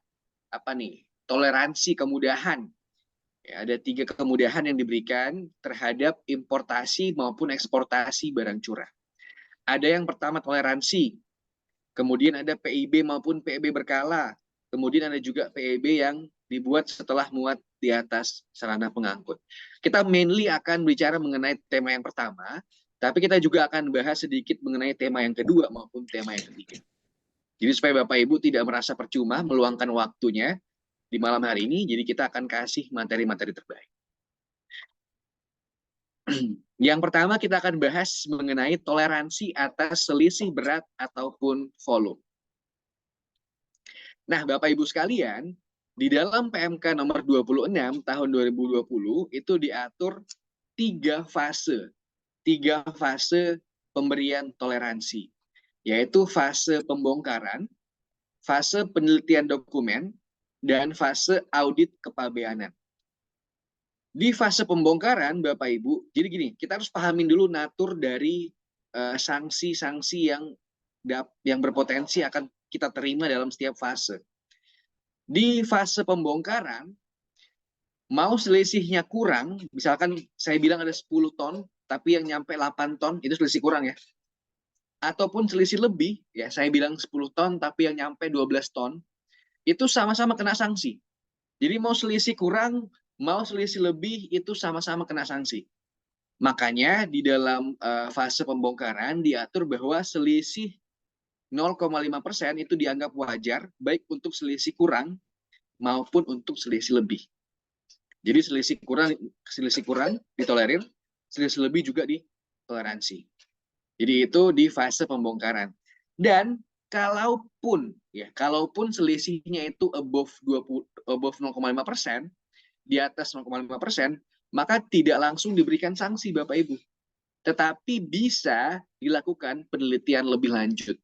toleransi kemudahan. Ya, ada 3 kemudahan yang diberikan terhadap importasi maupun eksportasi barang curah. Ada yang pertama toleransi, kemudian ada PIB maupun PEB berkala, kemudian ada juga PEB yang dibuat setelah muat di atas sarana pengangkut. Kita mainly akan bicara mengenai tema yang pertama, tapi kita juga akan bahas sedikit mengenai tema yang kedua maupun tema yang ketiga. Jadi supaya Bapak Ibu tidak merasa percuma meluangkan waktunya di malam hari ini, jadi kita akan kasih materi-materi terbaik. Yang pertama kita akan bahas mengenai toleransi atas selisih berat ataupun volume. Nah, Bapak Ibu sekalian, di dalam PMK nomor 26 tahun 2020 itu diatur 3 fase. 3 fase pemberian toleransi, yaitu fase pembongkaran, fase penelitian dokumen, dan fase audit kepabeanan. Di fase pembongkaran, Bapak Ibu, jadi gini, kita harus pahamin dulu natur dari sanksi-sanksi yang berpotensi akan kita terima dalam setiap fase. Di fase pembongkaran, mau selisihnya kurang, misalkan saya bilang ada 10 ton, tapi yang nyampe 8 ton, itu selisih kurang ya. Ataupun selisih lebih, ya saya bilang 10 ton, tapi yang nyampe 12 ton, itu sama-sama kena sanksi. Jadi mau selisih kurang, mau selisih lebih, itu sama-sama kena sanksi. Makanya di dalam fase pembongkaran diatur bahwa selisih 0,5% itu dianggap wajar, baik untuk selisih kurang maupun untuk selisih lebih. Jadi selisih kurang ditolerir, selisih lebih juga ditoleransi. Jadi itu di fase pembongkaran. Dan kalaupun selisihnya itu above 0,5%, di atas 0,5%, maka tidak langsung diberikan sanksi Bapak Ibu. Tetapi bisa dilakukan penelitian lebih lanjut.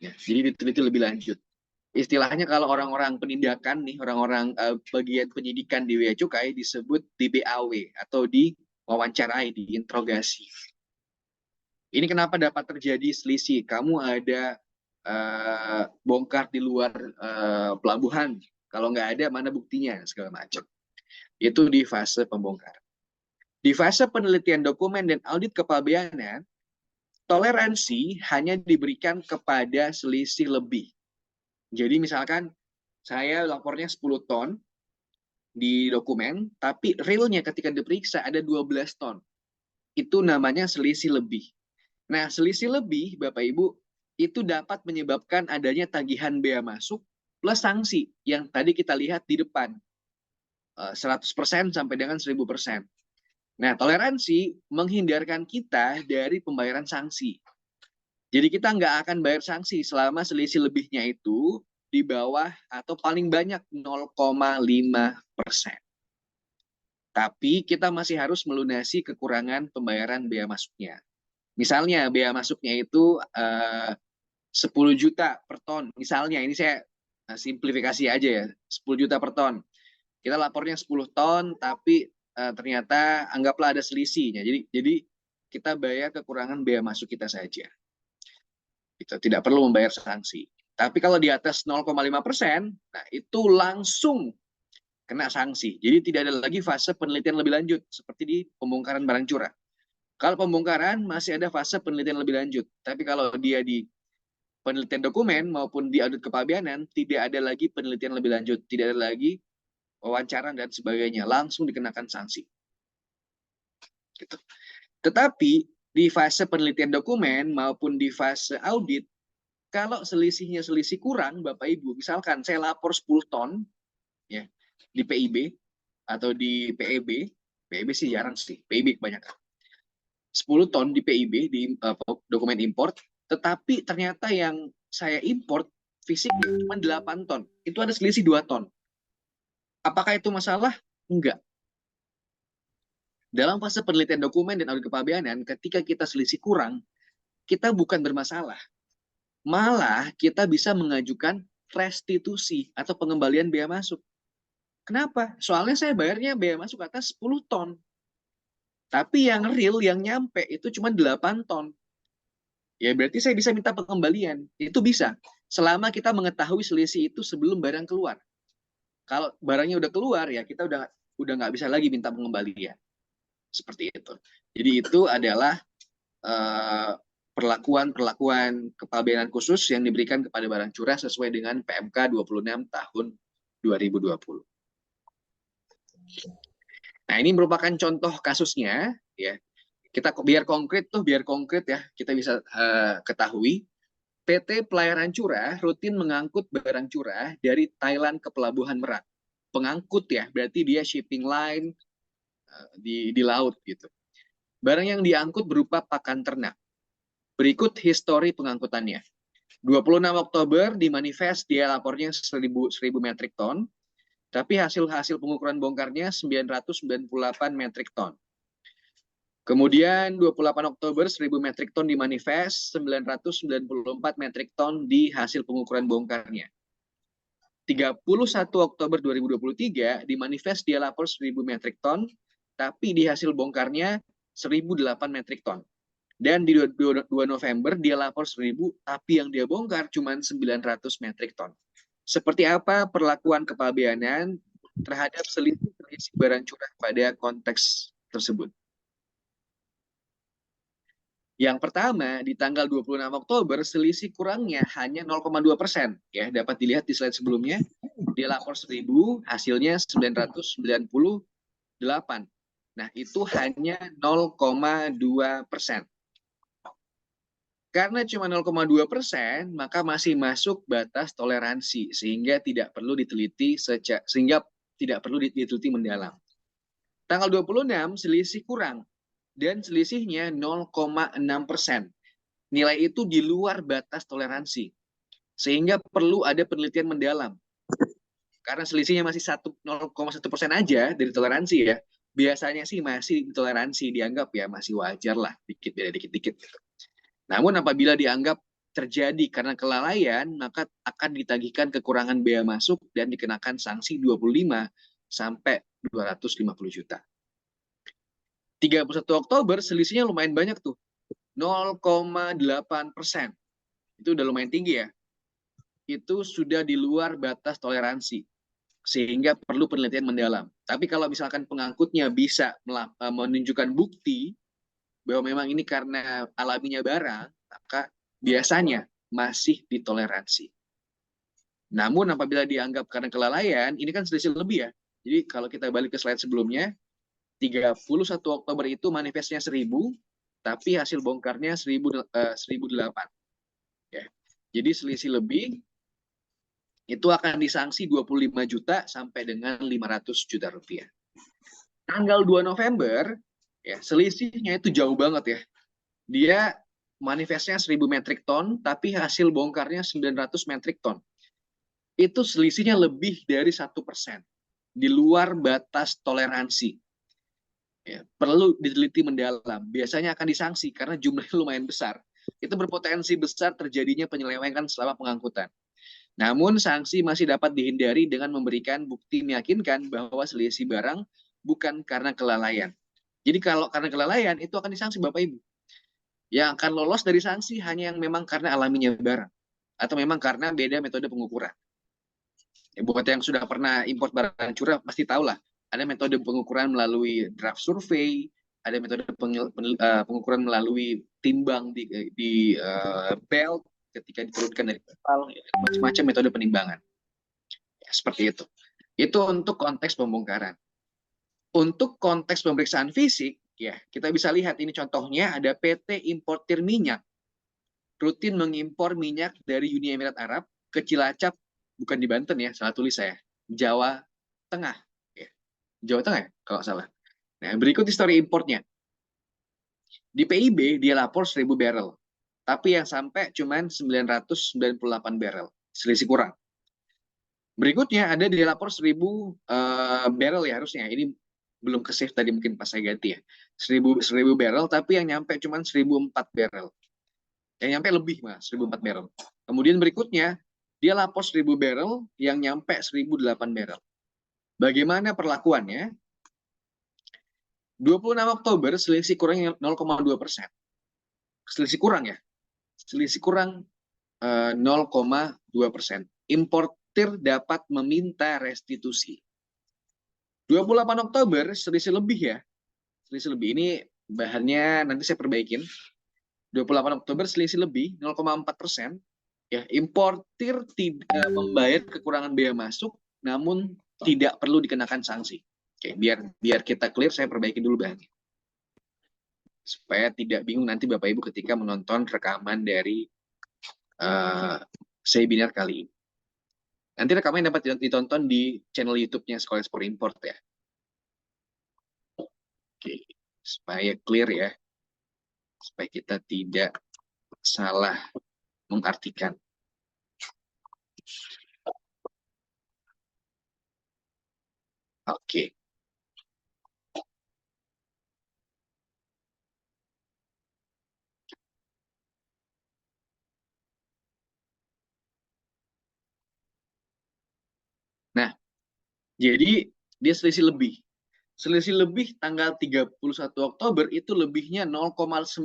Ya, jadi diteliti lebih lanjut. Istilahnya kalau orang-orang penindakan nih, orang-orang bagian penyidikan di Bea Cukai disebut di BAW atau diwawancarai, diinterogasi. Ini kenapa dapat terjadi selisih? Kamu ada bongkar di luar pelabuhan, kalau nggak ada mana buktinya segala macam. Itu di fase pembongkaran. Di fase penelitian dokumen dan audit kepabeanan, toleransi hanya diberikan kepada selisih lebih. Jadi misalkan saya lapornya 10 ton di dokumen, tapi realnya ketika diperiksa ada 12 ton. Itu namanya selisih lebih. Nah, selisih lebih, Bapak Ibu, itu dapat menyebabkan adanya tagihan bea masuk plus sanksi yang tadi kita lihat di depan. 100% sampai dengan 1000%. Nah, toleransi menghindarkan kita dari pembayaran sanksi. Jadi kita nggak akan bayar sanksi selama selisih lebihnya itu di bawah atau paling banyak 0,5%. Tapi kita masih harus melunasi kekurangan pembayaran bea masuknya. Misalnya bea masuknya itu 10 juta per ton. Misalnya ini saya simplifikasi aja ya, 10 juta per ton. Kita lapornya 10 ton, tapi ternyata anggaplah ada selisihnya. Jadi kita bayar kekurangan bea masuk kita saja. Itu tidak perlu membayar sanksi. Tapi kalau di atas 0,5%, nah itu langsung kena sanksi. Jadi tidak ada lagi fase penelitian lebih lanjut seperti di pembongkaran barang curah. Kalau pembongkaran masih ada fase penelitian lebih lanjut. Tapi kalau dia di penelitian dokumen maupun di audit kepabeanan, tidak ada lagi penelitian lebih lanjut, tidak ada lagi wawancara dan sebagainya, langsung dikenakan sanksi. Gitu. Tetapi di fase penelitian dokumen maupun di fase audit, kalau selisihnya selisih kurang, Bapak Ibu, misalkan saya lapor 10 ton ya di PIB atau di PEB, PEB sih jarang sih, PIB kebanyakan. 10 ton di PIB di dokumen import, tetapi ternyata yang saya import fisiknya cuma 8 ton. Itu ada selisih 2 ton. Apakah itu masalah? Enggak. Dalam fase penelitian dokumen dan audit kepabeanan, ketika kita selisih kurang, kita bukan bermasalah. Malah kita bisa mengajukan restitusi atau pengembalian bea masuk. Kenapa? Soalnya saya bayarnya bea masuk atas 10 ton. Tapi yang real, yang nyampe itu cuma 8 ton. Ya berarti saya bisa minta pengembalian. Itu bisa. Selama kita mengetahui selisih itu sebelum barang keluar. Kalau barangnya udah keluar, ya kita udah nggak bisa lagi minta pengembalian. Seperti itu. Jadi itu adalah perlakuan kepabeanan khusus yang diberikan kepada barang curah sesuai dengan PMK 26 tahun 2020. Nah, ini merupakan contoh kasusnya ya. Kita biar konkret ya, kita bisa ketahui PT Pelayaran Curah rutin mengangkut barang curah dari Thailand ke Pelabuhan Merak. Pengangkut ya, berarti dia shipping line di laut gitu. Barang yang diangkut berupa pakan ternak. Berikut histori pengangkutannya. 26 Oktober di manifest dia lapornya 1000 metrik ton, tapi hasil pengukuran bongkarnya 998 metrik ton. Kemudian 28 Oktober 1000 metrik ton di manifest, 994 metrik ton di hasil pengukuran bongkarnya. 31 Oktober 2023 di manifest dia lapor 1000 metrik ton, tapi di hasil bongkarnya 1008 metrik ton. Dan di 2 November dia lapor 1000, tapi yang dia bongkar cuma 900 metrik ton. Seperti apa perlakuan kepabeanan terhadap selisih barang curah pada konteks tersebut? Yang pertama, di tanggal 26 Oktober, selisih kurangnya hanya 0,2%. Ya, dapat dilihat di slide sebelumnya. Dia lapor 1000, hasilnya 998. Nah, itu hanya 0,2%. Karena cuma 0,2%, maka masih masuk batas toleransi, sehingga tidak perlu diteliti mendalam. Tanggal 26, selisih kurang. Dan selisihnya 0,6%. Nilai itu di luar batas toleransi. Sehingga perlu ada penelitian mendalam. Karena selisihnya masih 0,1% aja dari toleransi ya. Biasanya sih masih toleransi, dianggap ya masih wajar lah, dikit-dikit gitu. Namun apabila dianggap terjadi karena kelalaian, maka akan ditagihkan kekurangan bea masuk dan dikenakan sanksi 25 sampai 250 juta. 31 Oktober selisihnya lumayan banyak tuh, 0,8%. Itu udah lumayan tinggi ya. Itu sudah di luar batas toleransi, sehingga perlu penelitian mendalam. Tapi kalau misalkan pengangkutnya bisa menunjukkan bukti bahwa memang ini karena alaminya barang, maka biasanya masih ditoleransi. Namun apabila dianggap karena kelalaian, ini kan selisih lebih ya. Jadi kalau kita balik ke slide sebelumnya, 31 Oktober itu manifestnya 1000, tapi hasil bongkarnya 1008. Ya. Jadi selisih lebih, itu akan disanksi 25 juta sampai dengan 500 juta rupiah. Tanggal 2 November, ya, selisihnya itu jauh banget ya. Dia manifestnya 1000 metrik ton, tapi hasil bongkarnya 900 metrik ton. Itu selisihnya lebih dari 1%. Di luar batas toleransi. ya, perlu diteliti mendalam. Biasanya akan disanksi karena jumlahnya lumayan besar. Itu berpotensi besar terjadinya penyelewengan selama pengangkutan. Namun sanksi masih dapat dihindari dengan memberikan bukti meyakinkan bahwa selisih barang bukan karena kelalaian. Jadi kalau karena kelalaian itu akan disanksi Bapak Ibu. Yang akan lolos dari sanksi hanya yang memang karena alaminya barang atau memang karena beda metode pengukuran. Ya, buat yang sudah pernah import barang curah pasti tahu lah. Ada metode pengukuran melalui draft survei, ada metode pengukuran melalui timbang di belt ketika diturunkan dari kapal, ya, macam-macam metode penimbangan. Ya, seperti itu. Itu untuk konteks pembongkaran. Untuk konteks pemeriksaan fisik, ya kita bisa lihat ini contohnya ada PT Importir Minyak rutin mengimpor minyak dari Uni Emirat Arab ke Cilacap, bukan di Banten ya, salah tulis saya, Jawa Tengah, ya. Jawa Tengah ya, kalau salah. Nah, berikut histori importnya. Di PIB dia lapor 1.000 barrel, tapi yang sampai cuma 998 barrel, selisih kurang. Berikutnya ada dia lapor 1.000 barrel ya harusnya, ini belum ke save tadi mungkin pas saya ganti ya, 1.000 barrel, tapi yang nyampe cuma 1.004 barrel. Yang nyampe lebih mas, 1.004 barrel. Kemudian berikutnya, dia lapor 1.000 barrel, yang nyampe 1.008 barrel. Bagaimana perlakuannya? 26 Oktober, selisih kurang 0,2%. Selisih kurang ya? Selisih kurang 0,2%. Importir dapat meminta restitusi. 28 Oktober, selisih lebih ya? Selisih lebih, ini bahannya nanti saya perbaikin. 28 Oktober selisih lebih 0,4%. Ya, importir tidak membayar kekurangan biaya masuk, namun tidak perlu dikenakan sanksi. Oke, biar kita clear, saya perbaiki dulu bahannya. Supaya tidak bingung nanti Bapak Ibu ketika menonton rekaman dari webinar kali ini. Nanti rekaman dapat ditonton di channel YouTube-nya Sekolah Ekspor Import ya. Oke, supaya clear ya. Supaya kita tidak salah mengartikan. Oke. Nah, jadi dia selisih lebih. Selisih lebih tanggal 31 Oktober itu lebihnya 0,9%.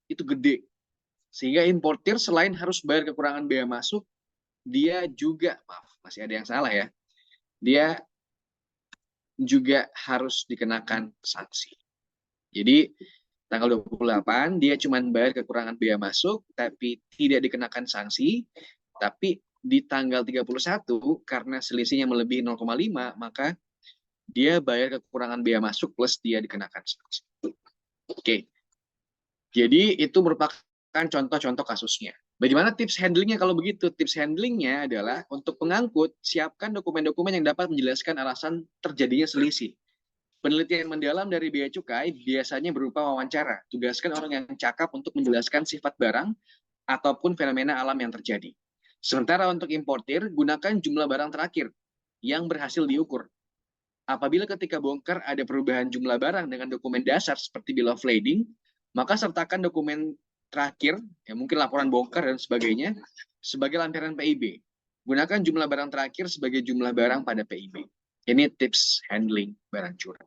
Itu gede. Sehingga importir selain harus bayar kekurangan biaya masuk, dia juga, maaf, masih ada yang salah ya, dia juga harus dikenakan sanksi. Jadi tanggal 28 dia cuma bayar kekurangan biaya masuk, tapi tidak dikenakan sanksi, tapi di tanggal 31 karena selisihnya melebihi 0,5, maka dia bayar kekurangan biaya masuk plus dia dikenakan sanksi. Oke. Jadi itu merupakan contoh-contoh kasusnya. Bagaimana tips handlingnya kalau begitu? Tips handlingnya adalah untuk pengangkut, siapkan dokumen-dokumen yang dapat menjelaskan alasan terjadinya selisih. Penelitian mendalam dari bea cukai biasanya berupa wawancara. Tugaskan orang yang cakap untuk menjelaskan sifat barang ataupun fenomena alam yang terjadi. Sementara untuk importir, gunakan jumlah barang terakhir yang berhasil diukur. Apabila ketika bongkar ada perubahan jumlah barang dengan dokumen dasar seperti bill of lading, maka sertakan dokumen terakhir, ya mungkin laporan bongkar dan sebagainya, sebagai lampiran PIB. Gunakan jumlah barang terakhir sebagai jumlah barang pada PIB. Ini tips handling barang curah.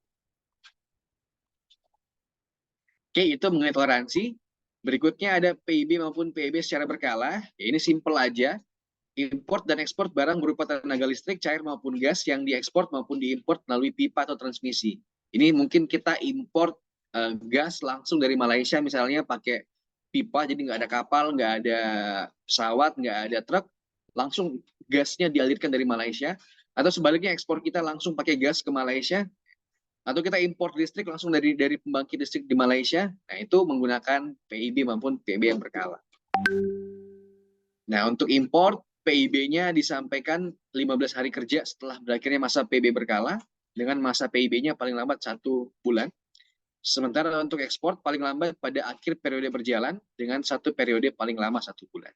Oke, itu mengenai toleransi. Berikutnya ada PIB maupun PIB secara berkala. Ya, ini simple aja. Import dan ekspor barang berupa tenaga listrik, cair maupun gas yang diekspor maupun diimport melalui pipa atau transmisi. Ini mungkin kita import gas langsung dari Malaysia misalnya pakai pipa, jadi nggak ada kapal, nggak ada pesawat, nggak ada truk, langsung gasnya dialirkan dari Malaysia. Atau sebaliknya ekspor kita langsung pakai gas ke Malaysia, atau kita import listrik langsung dari pembangkit listrik di Malaysia. Nah itu menggunakan PIB maupun PIB yang berkala. Nah untuk import, PIB-nya disampaikan 15 hari kerja setelah berakhirnya masa PIB berkala, dengan masa PIB-nya paling lambat 1 bulan. Sementara untuk ekspor paling lambat pada akhir periode berjalan dengan 1 periode paling lama 1 bulan.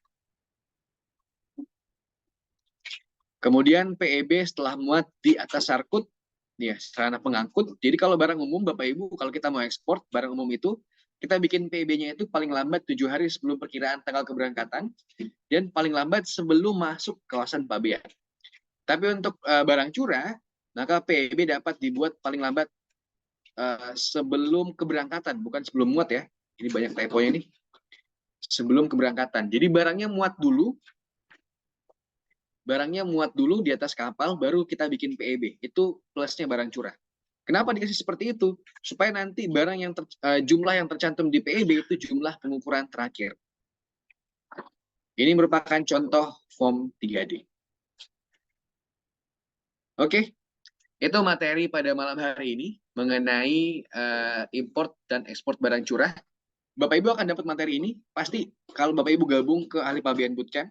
Kemudian PIB setelah muat di atas sarkut ya, sarana pengangkut. Jadi kalau barang umum, Bapak Ibu, kalau kita mau ekspor barang umum itu, kita bikin PEB-nya itu paling lambat 7 hari sebelum perkiraan tanggal keberangkatan, dan paling lambat sebelum masuk kawasan pabean. Tapi untuk barang curah, maka PEB dapat dibuat paling lambat sebelum keberangkatan, bukan sebelum muat ya. Ini banyak typo-nya nih. Sebelum keberangkatan. Jadi barangnya muat dulu di atas kapal, baru kita bikin PEB. Itu plusnya barang curah. Kenapa dikasih seperti itu? Supaya nanti barang yang jumlah yang tercantum di PEB itu jumlah pengukuran terakhir. Ini merupakan contoh form 3D. Oke, itu materi pada malam hari ini mengenai import dan ekspor barang curah. Bapak Ibu akan dapat materi ini pasti kalau Bapak Ibu gabung ke Ahli Pabean Bootcamp.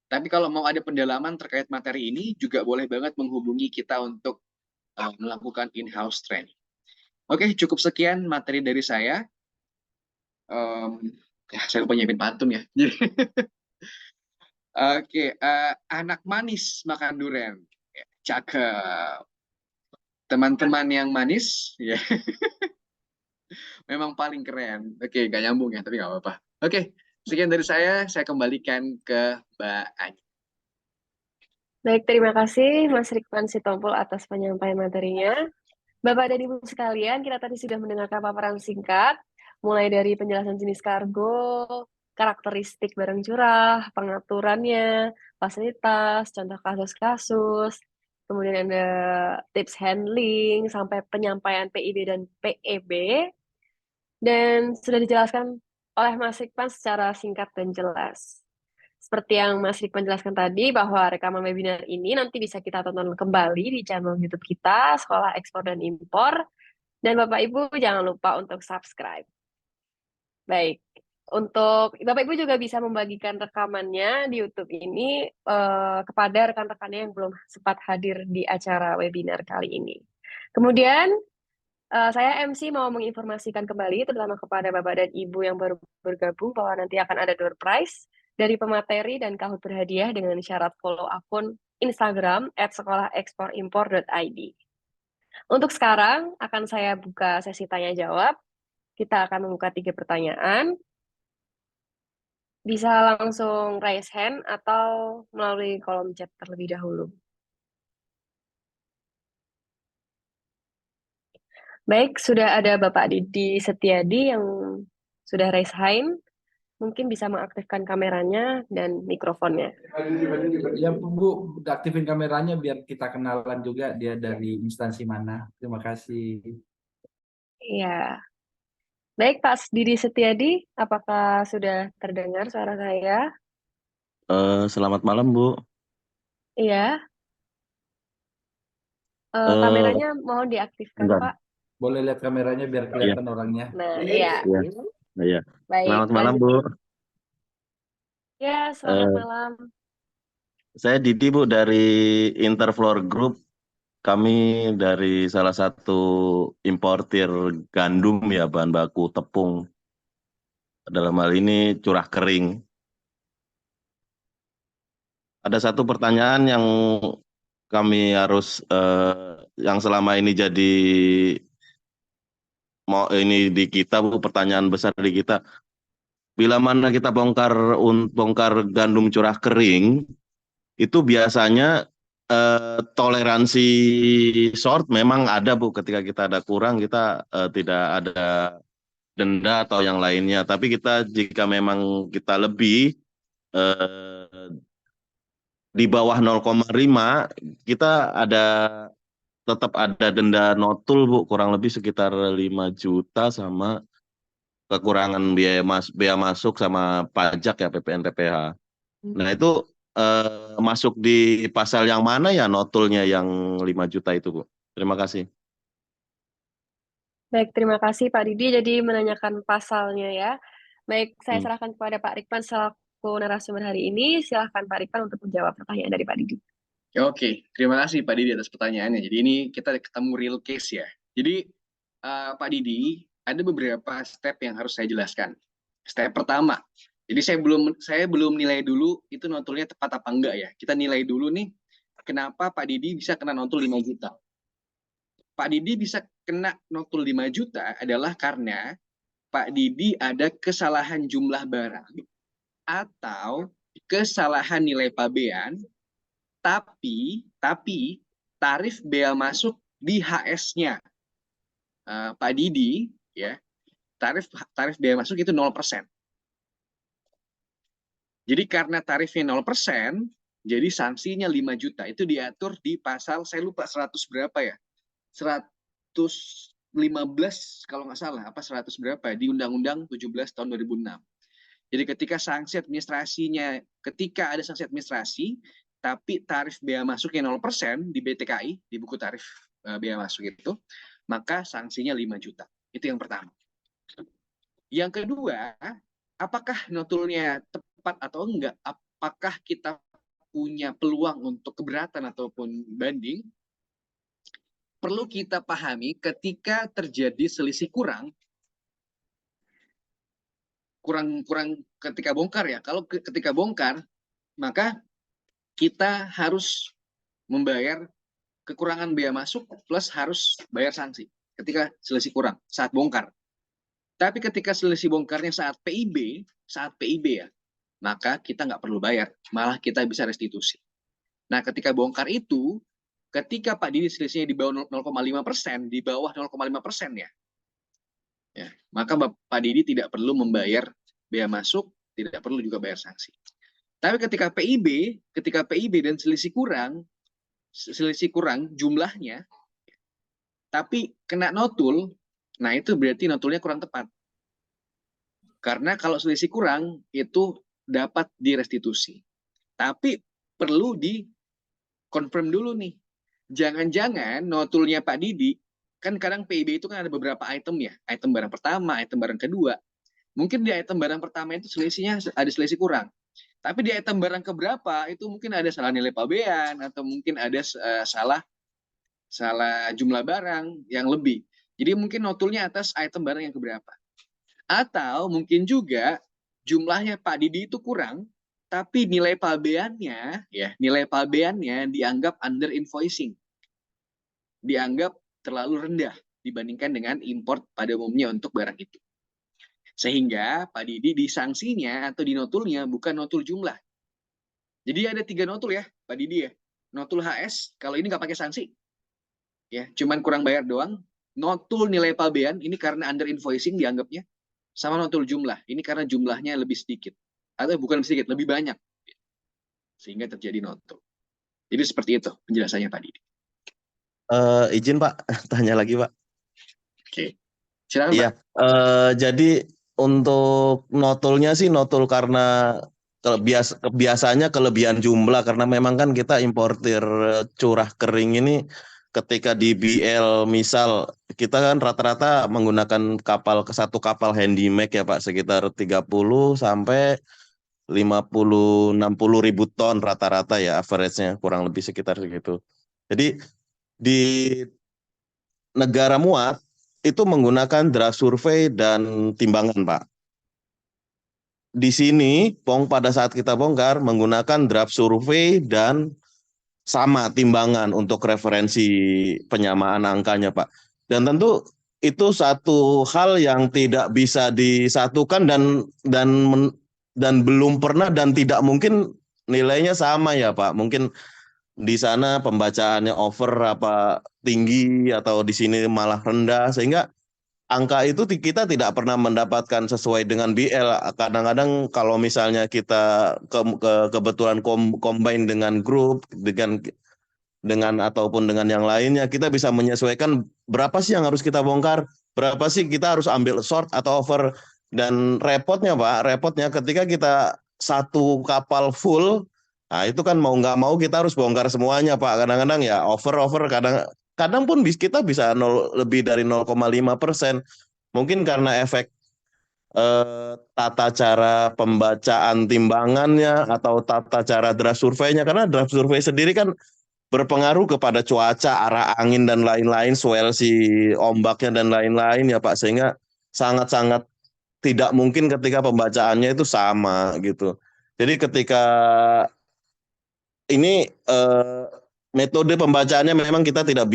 Tapi kalau mau ada pendalaman terkait materi ini juga boleh banget menghubungi kita untuk melakukan in-house training. Oke, cukup sekian materi dari saya. Ya, saya lupa nyiapin pantun ya. Oke, anak manis makan durian. Cakep. Teman-teman yang manis, ya, memang paling keren. Oke, gak nyambung ya, tapi gak apa-apa. Oke, sekian dari saya kembalikan ke Mbak Ani. Baik, terima kasih Mas Rikman Sitompul atas penyampaian materinya. Bapak dan Ibu sekalian, kita tadi sudah mendengarkan paparan singkat, mulai dari penjelasan jenis kargo, karakteristik barang curah, pengaturannya, fasilitas, contoh kasus-kasus, kemudian ada tips handling, sampai penyampaian PIB dan PEB, dan sudah dijelaskan oleh Mas Rikman secara singkat dan jelas. Seperti yang Mas Rikman jelaskan tadi, bahwa rekaman webinar ini nanti bisa kita tonton kembali di channel YouTube kita, Sekolah Ekspor dan Impor. Dan Bapak Ibu jangan lupa untuk subscribe. Baik, untuk Bapak Ibu juga bisa membagikan rekamannya di YouTube ini kepada rekan-rekannya yang belum sempat hadir di acara webinar kali ini. Kemudian saya MC mau menginformasikan kembali, terutama kepada Bapak dan Ibu yang baru bergabung, bahwa nanti akan ada door prize dari pemateri dan kahut berhadiah dengan syarat follow akun Instagram @sekolaheksporimpor.id. Untuk sekarang akan saya buka sesi tanya jawab. Kita akan membuka 3 pertanyaan. Bisa langsung raise hand atau melalui kolom chat terlebih dahulu. Baik, sudah ada Bapak Didi Setiadi yang sudah raise hand. Mungkin bisa mengaktifkan kameranya dan mikrofonnya. Ya Bu, aktifin kameranya biar kita kenalan juga dia dari instansi mana. Terima kasih. Iya. Baik, Pak Didi Setiadi, apakah sudah terdengar suara saya? Selamat malam, Bu. Iya. Eh, Kameranya mohon diaktifkan, Bentar. Pak. Boleh lihat kameranya biar kelihatan orangnya. Nah, iya. Iya. Iya. Baik, Selamat malam, Bu. Ya, selamat Eh, malam. Saya Didi, Bu, dari Interfloor Group. Kami dari salah satu importir gandum ya, bahan baku tepung. Dalam hal ini curah kering. Ada satu pertanyaan yang kami harus, yang selama ini jadi ini di kita, Bu, pertanyaan besar di kita. Bila mana kita bongkar gandum curah kering, itu biasanya toleransi short memang ada, Bu. Ketika kita ada kurang, kita tidak ada denda atau yang lainnya. Tapi kita jika memang kita lebih di bawah 0,5, kita tetap ada denda notul, Bu, kurang lebih sekitar 5 juta sama kekurangan biaya masuk sama pajak ya, PPN PPh. Nah, itu masuk di pasal yang mana ya notulnya yang 5 juta itu, Bu? Terima kasih. Baik, terima kasih Pak Didi. Jadi menanyakan pasalnya ya. Baik, saya serahkan kepada Pak Rikman selaku narasumber hari ini. Silahkan Pak Rikman untuk menjawab pertanyaan dari Pak Didi. Oke, terima kasih Pak Didi atas pertanyaannya. Jadi ini kita ketemu real case ya. Jadi Pak Didi, ada beberapa step yang harus saya jelaskan. Step pertama, jadi saya belum nilai dulu itu notulnya tepat apa enggak ya. Kita nilai dulu nih, kenapa Pak Didi bisa kena notul 5 juta. Pak Didi bisa kena notul 5 juta adalah karena Pak Didi ada kesalahan jumlah barang atau kesalahan nilai pabean, tapi tarif bea masuk di HS-nya Pak Didi, ya, tarif bea masuk itu 0%. Jadi karena tarifnya 0%, jadi sanksinya 5 juta. Itu diatur di pasal, saya lupa 100 berapa ya, 115 kalau nggak salah, apa 100 berapa di Undang-Undang 17 tahun 2006. Jadi ketika ada sanksi administrasi, tapi tarif bea masuknya 0% di BTKI, di buku tarif bea masuk itu, maka sanksinya 5 juta. Itu yang pertama. Yang kedua, apakah notulnya tepat atau enggak? Apakah kita punya peluang untuk keberatan ataupun banding? Perlu kita pahami ketika terjadi selisih kurang ketika bongkar ya. Kalau ketika bongkar, maka kita harus membayar kekurangan bea masuk plus harus bayar sanksi ketika selisih kurang saat bongkar. Tapi ketika selisih bongkarnya saat PIB ya, maka kita nggak perlu bayar, malah kita bisa restitusi. Nah, ketika bongkar itu, ketika Pak Didi selisihnya di bawah 0,5%, di bawah 0,5% ya, maka Pak Didi tidak perlu membayar bea masuk, tidak perlu juga bayar sanksi. Tapi ketika PIB dan selisih kurang jumlahnya, tapi kena notul, nah itu berarti notulnya kurang tepat. Karena kalau selisih kurang, itu dapat direstitusi. Tapi perlu di-confirm dulu nih. Jangan-jangan notulnya Pak Didi, kan kadang PIB itu kan ada beberapa item ya. Item barang pertama, item barang kedua. Mungkin di item barang pertama itu selisihnya ada selisih kurang. Tapi di item barang keberapa itu mungkin ada salah nilai pabean atau mungkin ada salah jumlah barang yang lebih. Jadi mungkin notulnya atas item barang yang keberapa. Atau mungkin juga jumlahnya Pak Didi itu kurang, tapi nilai pabeannya dianggap under invoicing. Dianggap terlalu rendah dibandingkan dengan import pada umumnya untuk barang itu. Sehingga Pak Didi di sanksinya atau di notulnya bukan notul jumlah. Jadi ada 3 notul ya Pak Didi ya. Notul HS, kalau ini nggak pakai sanksi. Ya, cuman kurang bayar doang. Notul nilai pabean, ini karena under invoicing dianggapnya. Sama notul jumlah, ini karena jumlahnya lebih sedikit. Atau bukan sedikit, lebih banyak. Sehingga terjadi notul. Jadi seperti itu penjelasannya Pak Didi. Izin Pak, tanya lagi Pak. Oke, silakan Iya, Pak. jadi untuk notulnya sih notul karena biasanya kelebihan jumlah, karena memang kan kita importir curah kering ini ketika di BL misal kita kan rata-rata menggunakan satu kapal Handymax ya Pak, sekitar 30 sampai 50-60 ribu ton rata-rata ya, average-nya kurang lebih sekitar segitu. Jadi di negara muat itu menggunakan draft survei dan timbangan Pak. Di sini pada saat kita bongkar menggunakan draft survei dan sama timbangan untuk referensi penyamaan angkanya Pak. Dan tentu itu satu hal yang tidak bisa disatukan dan belum pernah dan tidak mungkin nilainya sama ya Pak. Mungkin di sana pembacaannya over apa tinggi atau di sini malah rendah, sehingga angka itu kita tidak pernah mendapatkan sesuai dengan BL. Kadang-kadang kalau misalnya kita kebetulan combine dengan grup dengan ataupun dengan yang lainnya, kita bisa menyesuaikan berapa sih yang harus kita bongkar, berapa sih kita harus ambil short atau over. Dan repotnya ketika kita satu kapal full, nah itu kan mau nggak mau kita harus bongkar semuanya Pak. Kadang-kadang ya over kadang pun kita bisa lebih dari 0,5%. Mungkin karena efek tata cara pembacaan timbangannya atau tata cara draft surveinya, karena draft survei sendiri kan berpengaruh kepada cuaca, arah angin dan lain-lain, swell si ombaknya dan lain-lain ya Pak, sehingga sangat-sangat tidak mungkin ketika pembacaannya itu sama gitu. Jadi ketika ini metode pembacaannya memang kita tidak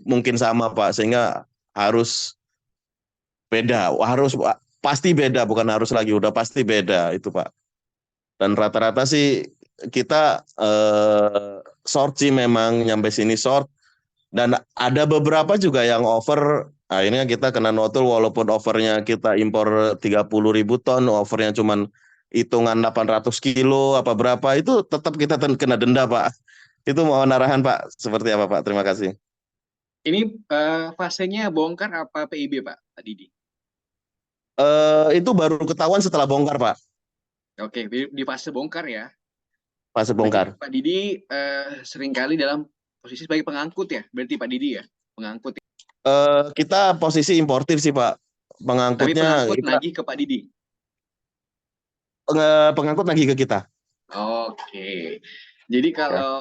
mungkin sama Pak, sehingga harus beda, pasti beda, bukan harus lagi, udah pasti beda itu Pak. Dan rata-rata sih kita short sih, memang nyampe sini short, dan ada beberapa juga yang over. Akhirnya kita kena notul, walaupun overnya kita impor 30.000 ton, overnya cuman hitungan 800 kilo apa berapa, itu tetap kita kena denda Pak. Itu mohon arahan Pak, seperti apa Pak? Terima kasih. Ini fasenya bongkar apa PIB Pak, Pak Didi? Itu baru ketahuan setelah bongkar Pak, Oke, di fase bongkar ya. pas Berarti bongkar. Pak Didi seringkali dalam posisi sebagai pengangkut ya. Berarti Pak Didi ya, pengangkut ya. Kita posisi importir sih Pak, Tapi pengangkutnya pengangkut kita nagih ke Pak Didi. pengangkut lagi ke kita. Oke. Jadi Ya. kalau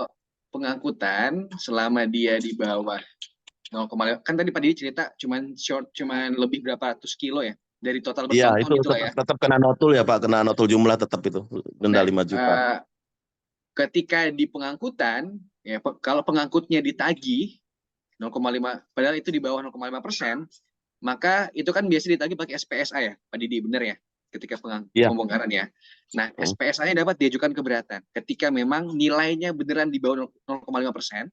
pengangkutan selama dia di bawah 0,5, kan tadi Pak Didi cerita cuman lebih berapa ratus kilo ya dari total Iya, bertonton itu itulah tetap ya. tetap kena notul ya Pak, kena notul jumlah tetap itu, denda Nah, 5 juta. ketika di pengangkutan ya kalau pengangkutnya ditagih 0,5, padahal itu di bawah 0,5%, maka itu kan biasa ditagih pakai SPSA ya, Pak Didi, benar ya? Ketika Iya. pembongkaran ya. Nah, Hmm. SPSA-nya dapat diajukan keberatan. Ketika memang nilainya beneran di bawah 0,5%,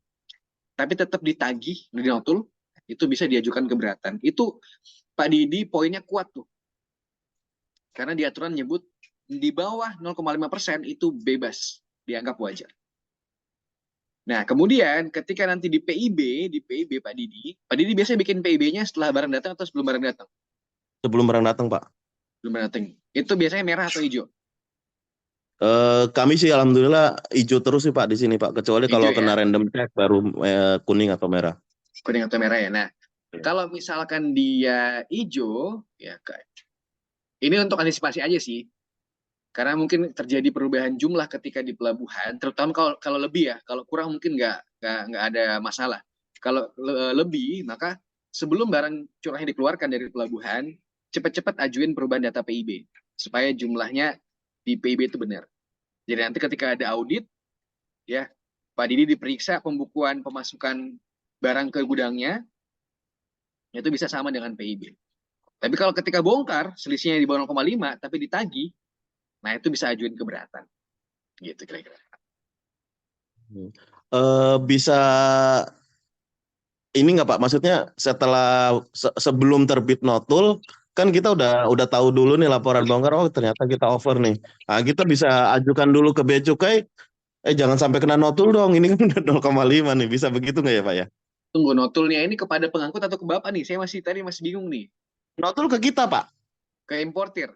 tapi tetap ditagih di notul, itu bisa diajukan keberatan. Itu Pak Didi poinnya kuat tuh. Karena di aturan nyebut di bawah 0,5% itu bebas, dianggap wajar. Nah, kemudian ketika nanti di PIB Pak Didi biasanya bikin PIB-nya setelah barang datang atau sebelum barang datang? Sebelum barang datang Pak. Sebelum barang datang. Itu biasanya merah atau hijau? Kami sih alhamdulillah hijau terus sih Pak di sini Pak, kecuali Hijau kalau kena ya, random check baru kuning atau merah. kuning atau merah ya. Nah, Ya. kalau misalkan dia hijau, ya ini untuk antisipasi aja sih. Karena mungkin terjadi perubahan jumlah ketika di pelabuhan, terutama kalau lebih ya, kalau kurang mungkin nggak ada masalah. Kalau lebih, maka sebelum barang curahnya dikeluarkan dari pelabuhan, cepat-cepat ajuin perubahan data PIB supaya jumlahnya di PIB itu benar. Jadi nanti ketika ada audit, ya Pak Didi diperiksa pembukuan pemasukan barang ke gudangnya, itu bisa sama dengan PIB. Tapi kalau ketika bongkar, selisihnya di bawah 0,5, tapi ditagih, nah itu bisa ajuin keberatan. Gitu kira-kira. Bisa ini nggak Pak? Maksudnya setelah sebelum terbit notul kan kita udah tahu dulu nih laporan bongkar, oh ternyata kita over nih. Nah, kita bisa ajukan dulu ke bea cukai, jangan sampai kena notul dong. Ini kan udah 0,5 nih. Bisa begitu nggak ya Pak ya? Tunggu, notulnya ini kepada pengangkut atau ke Bapak nih? Saya masih bingung nih. Notul ke kita Pak, Ke importir.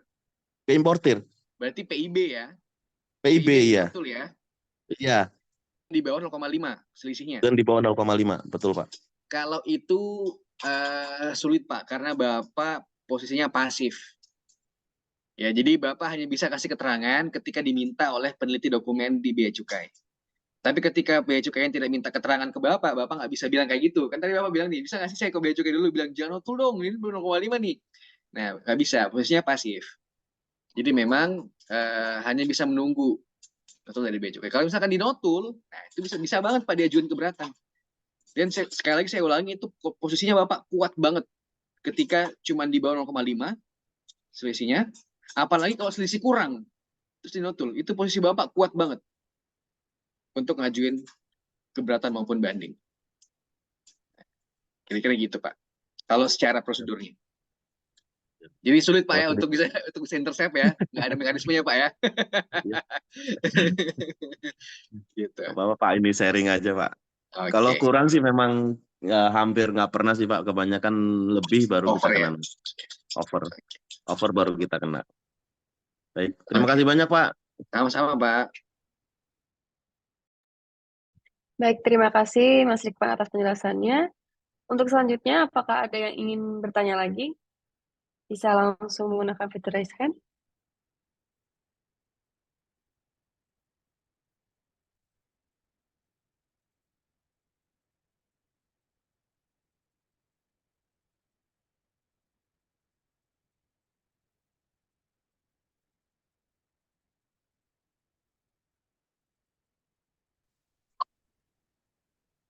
ke importir. Berarti PIB ya. PIB PIB yang ya. dinotul ya. Iya, Di bawah 0,5 selisihnya. dan di bawah 0,5, betul Pak. Kalau itu sulit Pak, karena Bapak posisinya pasif. Ya, jadi Bapak hanya bisa kasih keterangan ketika diminta oleh peneliti dokumen di Bea Cukai. Tapi ketika Bea Cukai yang tidak minta keterangan ke Bapak nggak bisa bilang kayak gitu. Kan tadi Bapak bilang nih, bisa nggak sih saya ke Bea Cukai dulu bilang, jangan notul dong, ini 0,5 nih. Nah, nggak bisa, posisinya pasif. Jadi memang hanya bisa menunggu notul dari Bea Cukai. Kalau misalkan di notul, nah itu bisa banget Pak diajuin keberatan. Dan sekali lagi saya ulangi, itu posisinya Bapak kuat banget ketika cuma di bawah 0,5 selisihnya. Apalagi kalau selisih kurang, terus di notul, itu posisi Bapak kuat banget untuk ngajuin keberatan maupun banding. Kira-kira gitu Pak. Kalau secara prosedurnya. Jadi sulit Pak ya untuk bisa intercept ya. Nggak ada mekanismenya Pak ya. Gitu. Apa-apa Pak, ini sharing aja Pak. Kalau Oke. kurang sih memang hampir nggak pernah sih Pak, kebanyakan lebih baru kita Over kena. ya. Over. Over baru kita kena. Baik, terima Oke. kasih banyak Pak. Sama-sama Pak. Baik, terima kasih Mas Rikman atas penjelasannya. Untuk selanjutnya, apakah ada yang ingin bertanya lagi? Bisa langsung menggunakan fitur raise hand.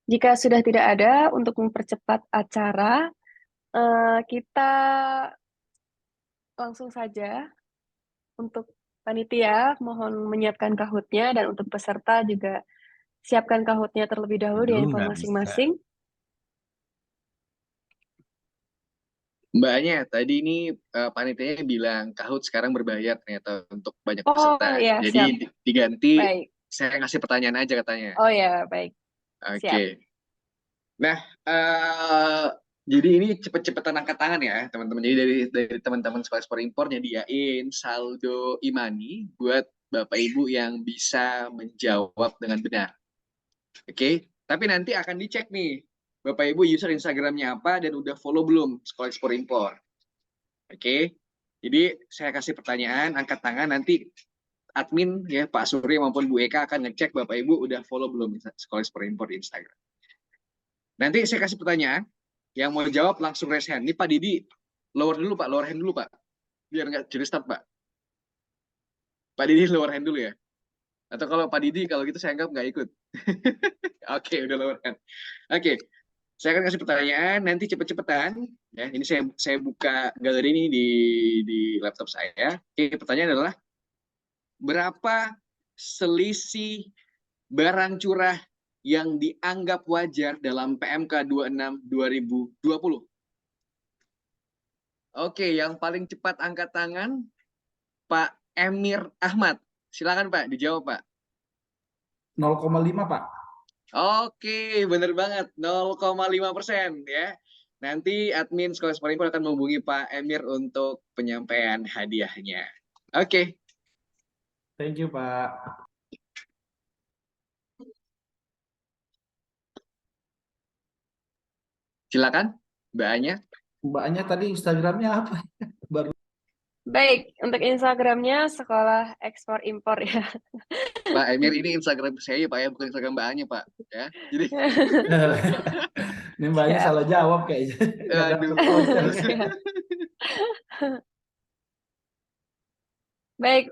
Jika sudah tidak ada, untuk mempercepat acara, kita langsung saja untuk panitia mohon menyiapkan Kahoot-nya dan untuk peserta juga siapkan Kahoot-nya terlebih dahulu di Aduh, handphone nggak bisa. masing-masing. Mbaknya, tadi ini panitianya bilang Kahoot sekarang berbayar ternyata untuk banyak Oh peserta. ya, Jadi siap. diganti, Baik. saya ngasih pertanyaan aja katanya. Oh ya, baik. Siap. Oke. Nah, jadi ini cepet-cepetan angkat tangan ya, teman-teman. Jadi dari teman-teman sekolah ekspor impor nyediain saldo imani buat Bapak Ibu yang bisa menjawab dengan benar. Oke, tapi nanti akan dicek nih, Bapak Ibu user Instagramnya apa dan udah follow belum sekolah ekspor impor. Oke, jadi saya kasih pertanyaan, angkat tangan, nanti admin ya Pak Surya maupun Bu Eka akan ngecek Bapak Ibu udah follow belum sekolah ekspor impor di Instagram. Nanti saya kasih pertanyaan, yang mau jawab langsung raise hand. Ini Pak Didi, lower dulu Pak, lower hand dulu Pak. Biar nggak jadi start Pak. Pak Didi lower hand dulu ya. Atau kalau Pak Didi, kalau gitu saya anggap nggak ikut. Oke, udah lower hand. Oke, saya akan kasih pertanyaan, nanti cepet-cepetan. Ya, ini saya buka galeri ini di laptop saya. Oke, pertanyaan adalah, berapa selisih barang curah yang dianggap wajar dalam PMK 26 2020? Oke, yang paling cepat angkat tangan Pak Emir Ahmad. Silakan Pak, dijawab Pak. 0,5 Pak. Oke, bener banget. 0,5% ya. Nanti admin Sekolah Ekspor Impor akan menghubungi Pak Emir untuk penyampaian hadiahnya. Oke, Thank you Pak. silakan Mbak Anya. Mbaknya tadi Instagramnya apa? Baru. Baik, untuk Instagramnya Sekolah Ekspor Impor ya. Pak Emir, ini Instagram saya Pak ya, bukan Instagram Mbak Anya Pak. Ya, jadi Ini Mbaknya Siap. salah jawab kayaknya. Nggak aduh. dapet voucher. Siap. Baik,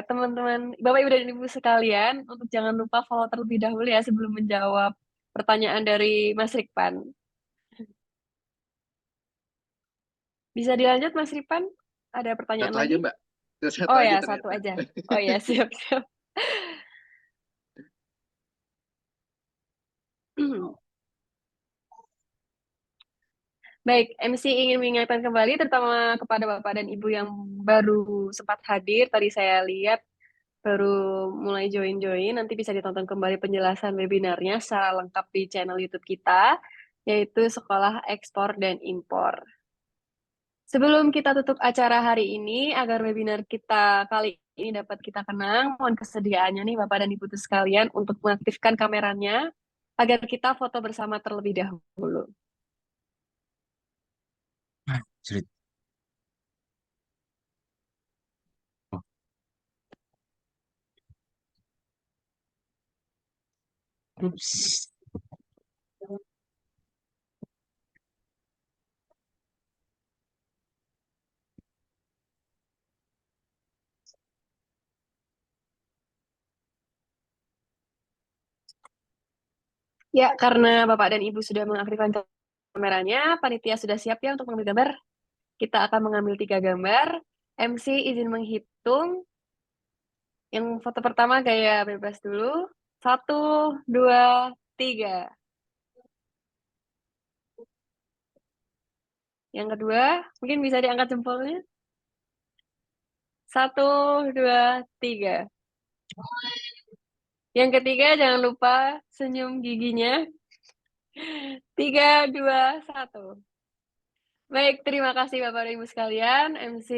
teman-teman, Bapak Ibu dan Ibu sekalian, untuk jangan lupa follow terlebih dahulu ya sebelum menjawab pertanyaan dari Mas Rikpan. Bisa dilanjut Mas Rikpan? Ada pertanyaan Satu lagi? aja Mbak. Satu Oh aja ya, ternyata. satu aja. Oh ya, siap-siap. Baik, MC ingin mengingatkan kembali terutama kepada Bapak dan Ibu yang baru sempat hadir. Tadi saya lihat baru mulai join-join, nanti bisa ditonton kembali penjelasan webinarnya secara lengkap di channel YouTube kita, yaitu Sekolah Ekspor dan Impor. Sebelum kita tutup acara hari ini, agar webinar kita kali ini dapat kita kenang, mohon kesediaannya nih Bapak dan Ibu sekalian untuk mengaktifkan kameranya, agar kita foto bersama terlebih dahulu. Cerit. Ups. Ya, karena Bapak dan Ibu sudah mengaktifkan kameranya, panitia sudah siap ya untuk mengambil gambar. Kita akan mengambil 3 gambar. MC izin menghitung. Yang foto pertama gaya bebas dulu. 1, 2, 3. Yang kedua, mungkin bisa diangkat jempolnya. 1, 2, 3. Yang ketiga, jangan lupa senyum giginya. 3, 2, 1. Baik, terima kasih Bapak dan Ibu sekalian. MC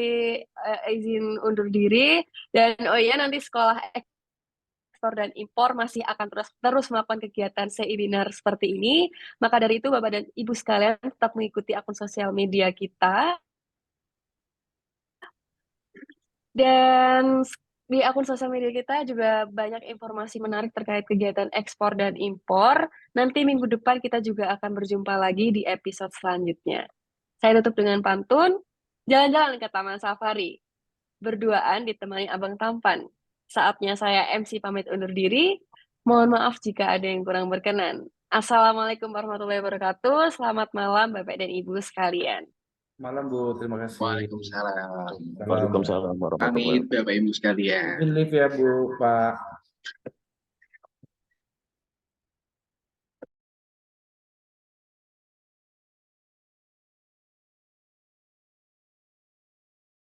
izin undur diri. Dan oh iya, nanti Sekolah Ekspor dan Impor masih akan terus melakukan kegiatan webinar seperti ini. Maka dari itu, Bapak dan Ibu sekalian tetap mengikuti akun sosial media kita. Dan di akun sosial media kita juga banyak informasi menarik terkait kegiatan ekspor dan impor. Nanti minggu depan kita juga akan berjumpa lagi di episode selanjutnya. Saya tutup dengan pantun, jalan-jalan ke Taman Safari. Berduaan ditemani Abang Tampan. Saatnya saya MC pamit undur diri. Mohon maaf jika ada yang kurang berkenan. Assalamualaikum warahmatullahi wabarakatuh. Selamat malam Bapak dan Ibu sekalian. Malam Bu, terima kasih. Waalaikumsalam. Salam. Waalaikumsalam warahmatullahi Pamit Bapak Ibu sekalian. Izin live ya Bu, Pak.